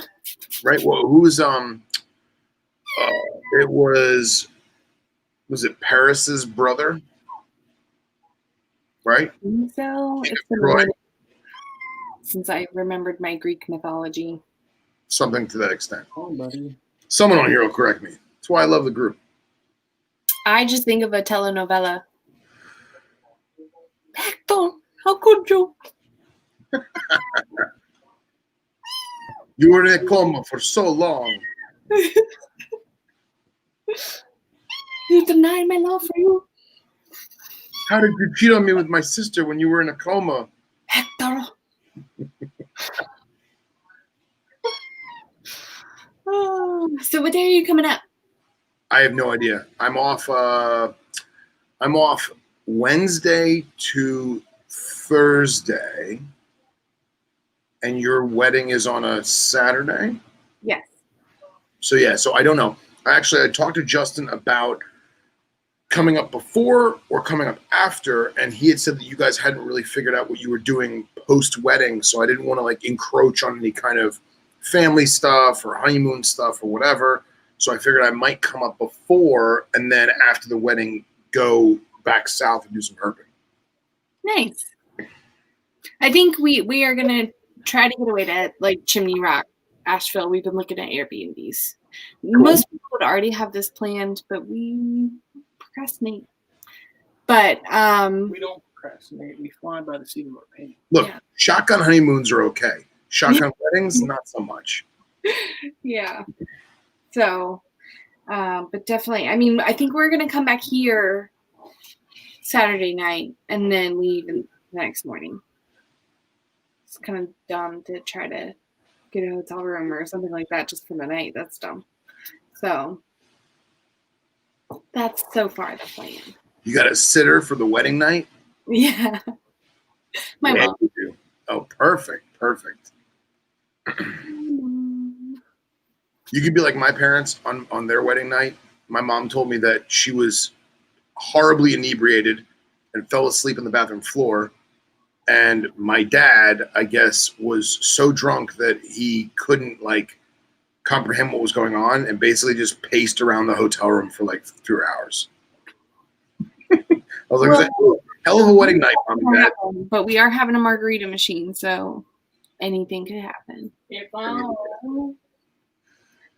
right? Well, who's it was Was it Paris's brother? Right? I think so. It's been a minute since I remembered my Greek mythology. Something to that extent. Oh, buddy. Someone on here will correct me. That's why I love the group. I just think of a telenovela. Hector, how could you? You were in a coma for so long. You denied my love for you. How did you cheat on me with my sister when you were in a coma? Hector. Oh, so what day are you coming up? I have no idea. I'm off Wednesday to Thursday. And your wedding is on a Saturday? Yes. So I don't know. I talked to Justin about coming up before or coming up after, and he had said that you guys hadn't really figured out what you were doing post-wedding, so I didn't want to like encroach on any kind of family stuff or honeymoon stuff or whatever. So I figured I might come up before and then after the wedding go back south and do some herping. Nice. I think we are gonna try to get away to like Chimney Rock, Asheville. We've been looking at Airbnbs. Cool. Most people would already have this planned, but we procrastinate. But we don't procrastinate. We fly by the seat of our pants. Look, shotgun honeymoons are okay. Shotgun weddings, not so much. Yeah. So, but definitely, I mean, I think we're gonna come back here Saturday night and then leave the next morning. It's kind of dumb to try to get a hotel room or something like that just for the night. That's dumb. So that's so far the plan. You got a sitter for the wedding night? Yeah. My mom. You do. Oh, perfect. You could be like my parents on their wedding night. My mom told me that she was horribly inebriated and fell asleep on the bathroom floor. And my dad, I guess, was so drunk that he couldn't like comprehend what was going on and basically just paced around the hotel room for like 3 hours. I was like, hell of a wedding night, Mom and Dad. But we are having a margarita machine, so anything could happen.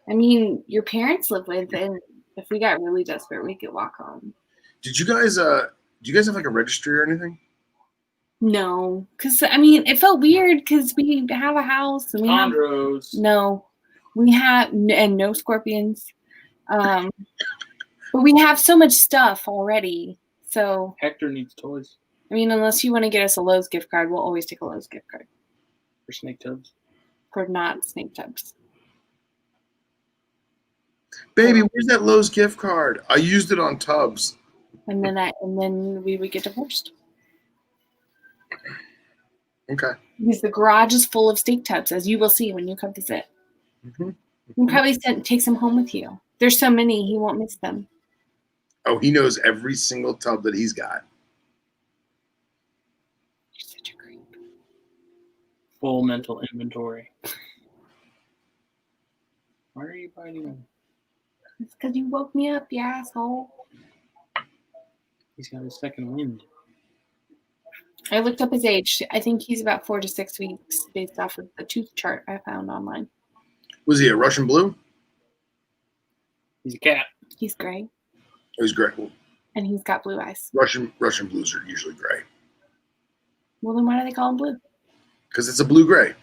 I mean, your parents live with, and if we got really desperate, we could walk home. Did you guys have like a registry or anything? No, because I mean, it felt weird because we have a house and we have no scorpions, but we have so much stuff already. So Hector needs toys. I mean, unless you want to get us a Lowe's gift card, we'll always take a Lowe's gift card for snake tubs. For not snake tubs. Baby, where's that Lowe's gift card? I used it on tubs. And then we would get divorced. Okay. Because the garage is full of steak tubs, as you will see when you come visit. Mm-hmm. You probably take some home with you. There's so many, he won't miss them. Oh, he knows every single tub that he's got. You're such a creep. Full mental inventory. Why are you biting him? It's because you woke me up, you asshole. He's got his second wind. I looked up his age. I think he's about 4 to 6 weeks based off of the tooth chart I found online. Was he a Russian blue? He's a cat. He's gray. He's gray. And he's got blue eyes. Russian blues are usually gray. Well, then why do they call him blue? Because it's a blue-gray.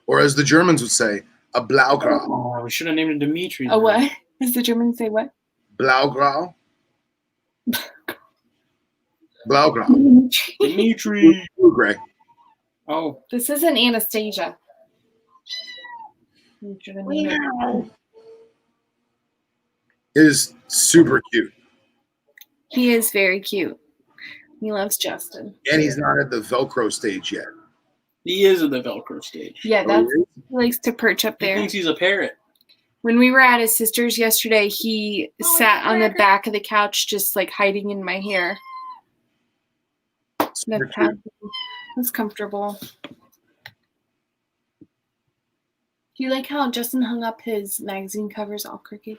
Or as the Germans would say, a Blaugrau. Oh, we should have named him Dimitri. Oh, what? Does the Germans say what? Blaugrau. Blaugrau. Dimitri. Blue-gray. Oh. This isn't Anastasia. It is super cute. He is very cute. He loves Justin. And he's not at the Velcro stage yet. He is at the Velcro stage. Yeah, he likes to perch up there. He thinks he's a parrot. When we were at his sister's yesterday, he sat on the back of the couch just like hiding in my hair. That's comfortable. Do you like how Justin hung up his magazine covers all crooked?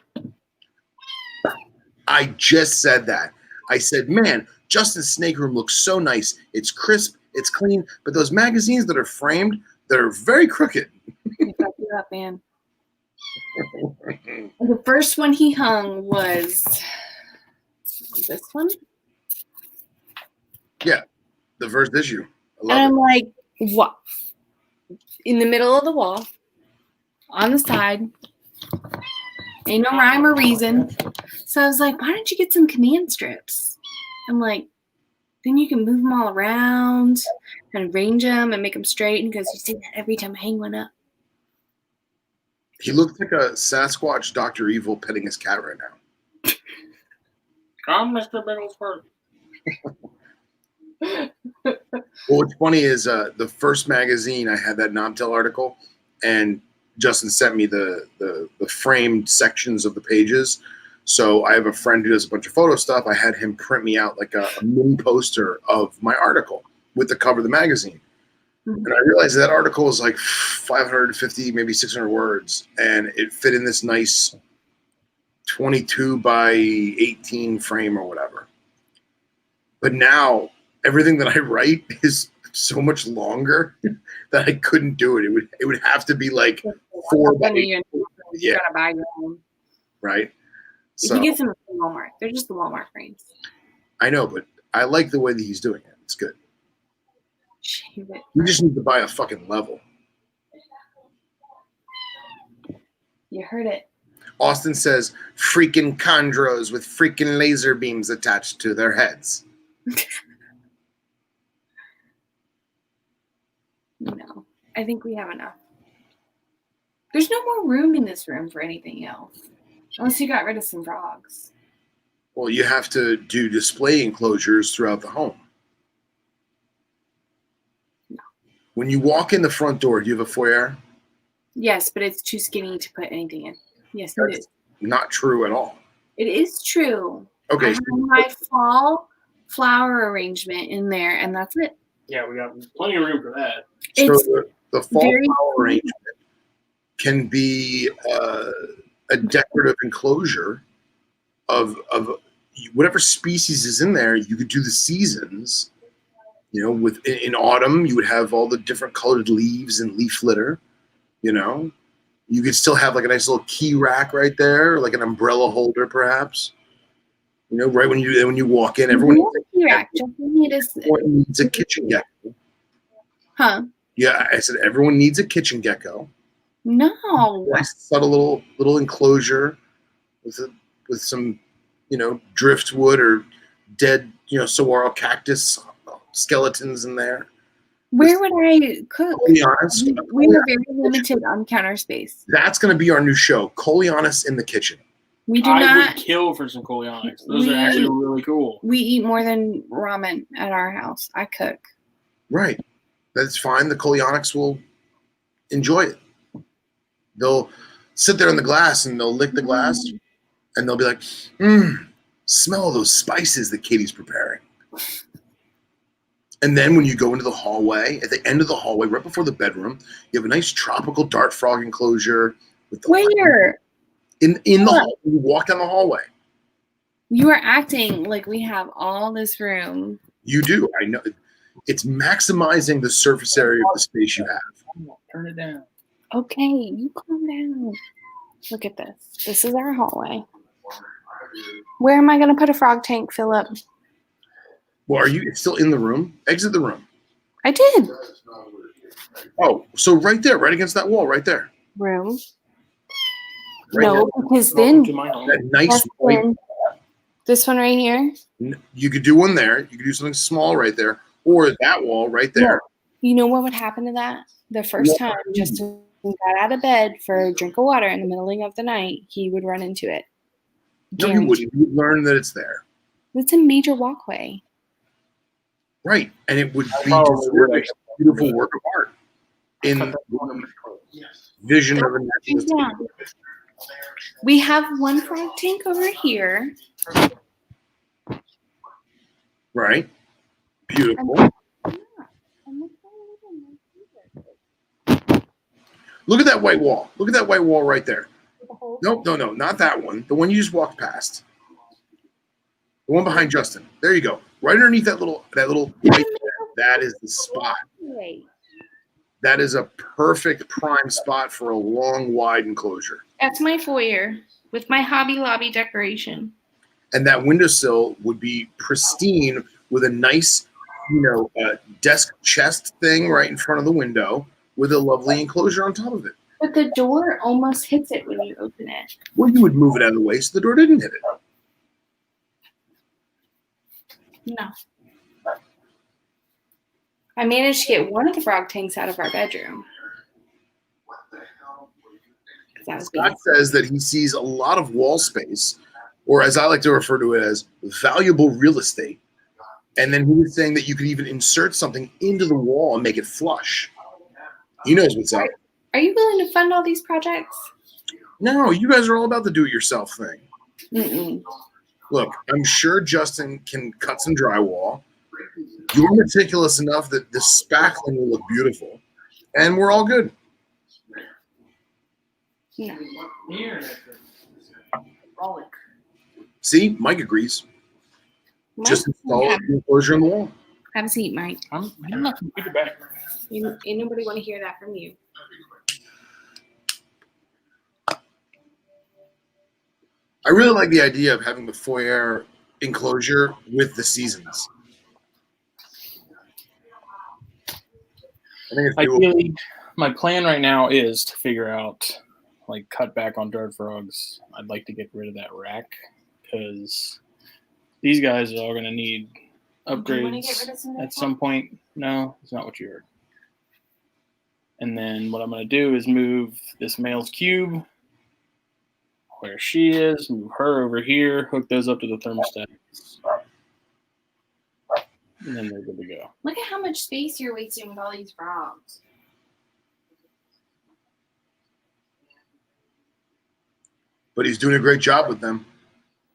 I just said that. I said, man, Justin's snake room looks so nice. It's crisp, it's clean, but those magazines that are framed, they're very crooked. You fucked it up, man. The first one he hung was this one. Yeah, the first issue. And I'm like, what? In the middle of the wall, on the side. Ain't no rhyme or reason. So I was like, why don't you get some command strips? I'm like, then you can move them all around and arrange them and make them straight. And he goes, you see that every time I hang one up. He looks like a Sasquatch Dr. Evil petting his cat right now. Come, Mr. Bigglesford. Well, what's funny is the first magazine, I had that Knobtail article, and Justin sent me the framed sections of the pages. So I have a friend who does a bunch of photo stuff. I had him print me out like a mini poster of my article with the cover of the magazine. Mm-hmm. And I realized that article is like 550, maybe 600 words, and it fit in this nice 22 by 18 frame or whatever. But now everything that I write is so much longer that I couldn't do it. It would have to be like 4 by 8. You gotta buy your own. Right. So, he gets them from Walmart. They're just the Walmart frames. I know, but I like the way that he's doing it. It's good. Shave it. You just need to buy a fucking level. You heard it. Austin says, freaking chondros with freaking laser beams attached to their heads. No, I think we have enough. There's no more room in this room for anything else. Unless you got rid of some frogs. Well, you have to do display enclosures throughout the home. No. When you walk in the front door, do you have a foyer? Yes, but it's too skinny to put anything in. Yes, That's it is. Not true at all. It is true. Okay. I have my fall flower arrangement in there, and that's it. Yeah, we got plenty of room for that. So the fall flower arrangement can be a decorative enclosure of whatever species is in there. You could do the seasons. You know, in autumn, you would have all the different colored leaves and leaf litter. You know, you could still have like a nice little key rack right there, like an umbrella holder, perhaps. You know, right when you walk in, everyone needs a kitchen gecko. Huh? Yeah, I said everyone needs a kitchen gecko. No. Nice subtle little enclosure with some, you know, driftwood or dead, you know, saguaro cactus skeletons in there. Where would I cook? To be honest, we were very limited on counter space. That's going to be our new show, Coleonis in the Kitchen. We do I not would kill for some Coleonics. Those are actually really cool. We eat more than ramen at our house. I cook. Right. That's fine. The Coleonics will enjoy it. They'll sit there in the glass and they'll lick the glass and they'll be like, smell all those spices that Katie's preparing. And then when you go into the hallway, at the end of the hallway, right before the bedroom, you have a nice tropical dart frog enclosure. With the Where? In the hall, you walk down the hallway. You are acting like we have all this room. You do. I know. It's maximizing the surface area of the space you have. Turn it down. Okay, you calm down. Look at this. This is our hallway. Where am I going to put a frog tank, Philip? Well, are you still in the room? Exit the room. I did. Oh, so right there, right against that wall, right there. Room. Right no, there. because then That nice white. This one right here. You could do one there. You could do something small right there, or that wall right there. You know what would happen to that? The first time Justin got out of bed for a drink of water in the middle of the night, he would run into it. No, you wouldn't. You would learn that it's there. It's a major walkway. Right, and it would be a beautiful work of art in vision of a natural. We have one frog tank over here. Right, beautiful. Look at that white wall. Look at that white wall right there. No, not that one. The one you just walked past. The one behind Justin. There you go. Right underneath that little light there. That is the spot. That is a perfect prime spot for a long, wide enclosure. That's my foyer with my Hobby Lobby decoration. And that windowsill would be pristine with a nice, desk chest thing right in front of the window with a lovely enclosure on top of it. But the door almost hits it when you open it. Well, you would move it out of the way so the door didn't hit it. No. I managed to get one of the frog tanks out of our bedroom. Scott says that he sees a lot of wall space, or as I like to refer to it as valuable real estate. And then he was saying that you could even insert something into the wall and make it flush. He knows what's up. Are you willing to fund all these projects? No, you guys are all about the do-it-yourself thing. Mm-mm. Look, I'm sure Justin can cut some drywall. You're meticulous enough that the spackling will look beautiful. And we're all good. No. See, Mike agrees. Just install the enclosure on the wall. Have a seat, Mike. I'm not going to pick it back. Ain't nobody want to hear that from you. I really like the idea of having the foyer enclosure with the seasons. I think it's doable. Ideally, my plan right now is to figure out, cut back on dart frogs. I'd like to get rid of that rack because these guys are all going to need upgrades at some point. No, it's not what you heard. And then what I'm going to do is move this male's cube where she is, move her over here, hook those up to the thermostats. And then they're good to go. Look at how much space you're wasting with all these frogs. But he's doing a great job with them.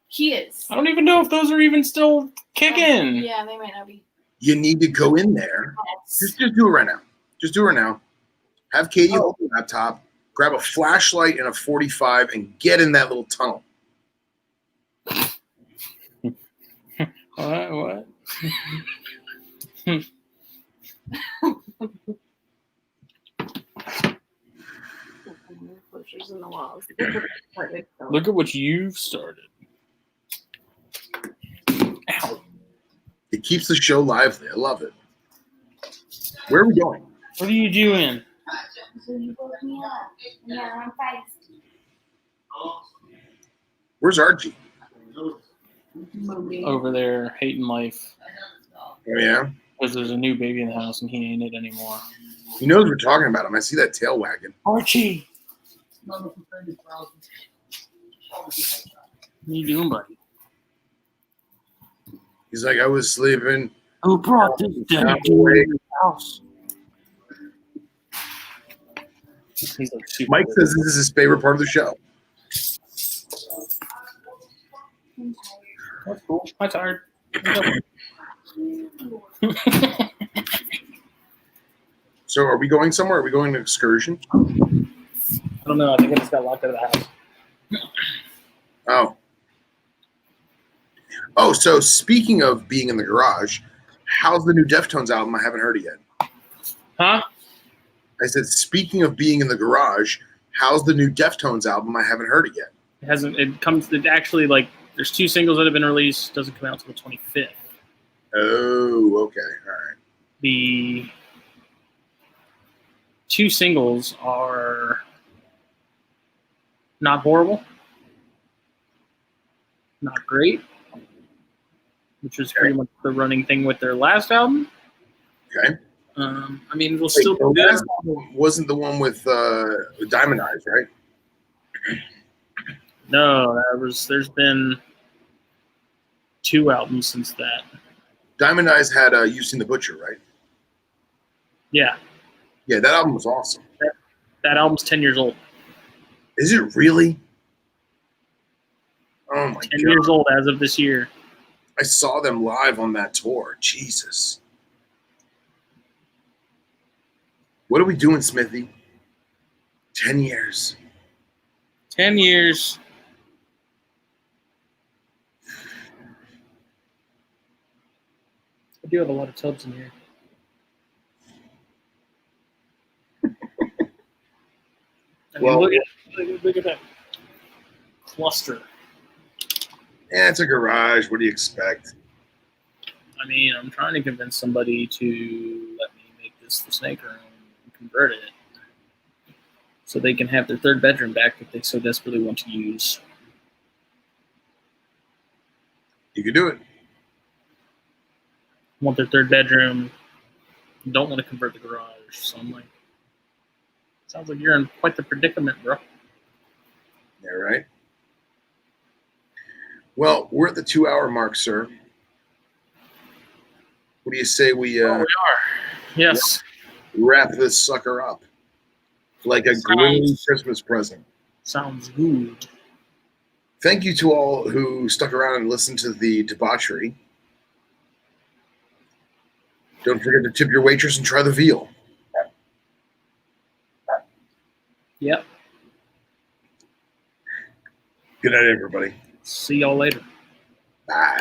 He is. I don't even know if those are even still kicking. Yeah, they might not be. You need to go in there. Just do it right now. Just do it right now. Have Katie hold the laptop, grab a flashlight and a 45, and get in that little tunnel. What? In the walls. Look at what you've started. Ow. It keeps the show lively. I love it. Where are we going? What are you doing? You woke me up. Yeah, I'm feisty. Where's Archie? Over there, hating life. Oh, yeah? Because there's a new baby in the house and he ain't it anymore. He knows we're talking about him. I see that tail wagging. Archie! What are you doing, buddy? He's like, I was sleeping. Who brought this down to the house? Mike says this is his favorite part of the show. That's cool. I'm tired. So are we going somewhere? Are we going on an excursion? I don't know. I think I just got locked out of the house. Oh, so speaking of being in the garage, how's the new Deftones album? I haven't heard it yet. Huh? I said, speaking of being in the garage, how's the new Deftones album? I haven't heard it yet. It hasn't. It actually, there's 2 singles that have been released. Doesn't come out until the 25th. Oh, okay. All right. The 2 singles are not horrible, not great, which was pretty much the running thing with their last album. Okay. It'll still be good. Last album wasn't the one with Diamond Eyes, right? No, there's been 2 albums since that. Diamond Eyes had You've Seen the Butcher, right? Yeah. Yeah, that album was awesome. That album's 10 years old. Is it really? Oh, my God. 10 years old as of this year. I saw them live on that tour. Jesus. What are we doing, Smithy? 10 years. 10 years. I do have a lot of tubs in here. I mean, Well, look at that cluster. Yeah, it's a garage. What do you expect? I mean, I'm trying to convince somebody to let me make this the snake room and convert it so they can have their third bedroom back that they so desperately want to use. You can do it. Want their third bedroom, don't want to convert the garage. So I'm like, sounds like you're in quite the predicament, bro. Yeah, right. Well, we're at the 2-hour mark, sir. What do you say we We are. Yes. wrap this sucker up like a grinning Christmas present? Sounds good. Thank you to all who stuck around and listened to the debauchery. Don't forget to tip your waitress and try the veal. Yep. Good night, everybody. See y'all later. Bye.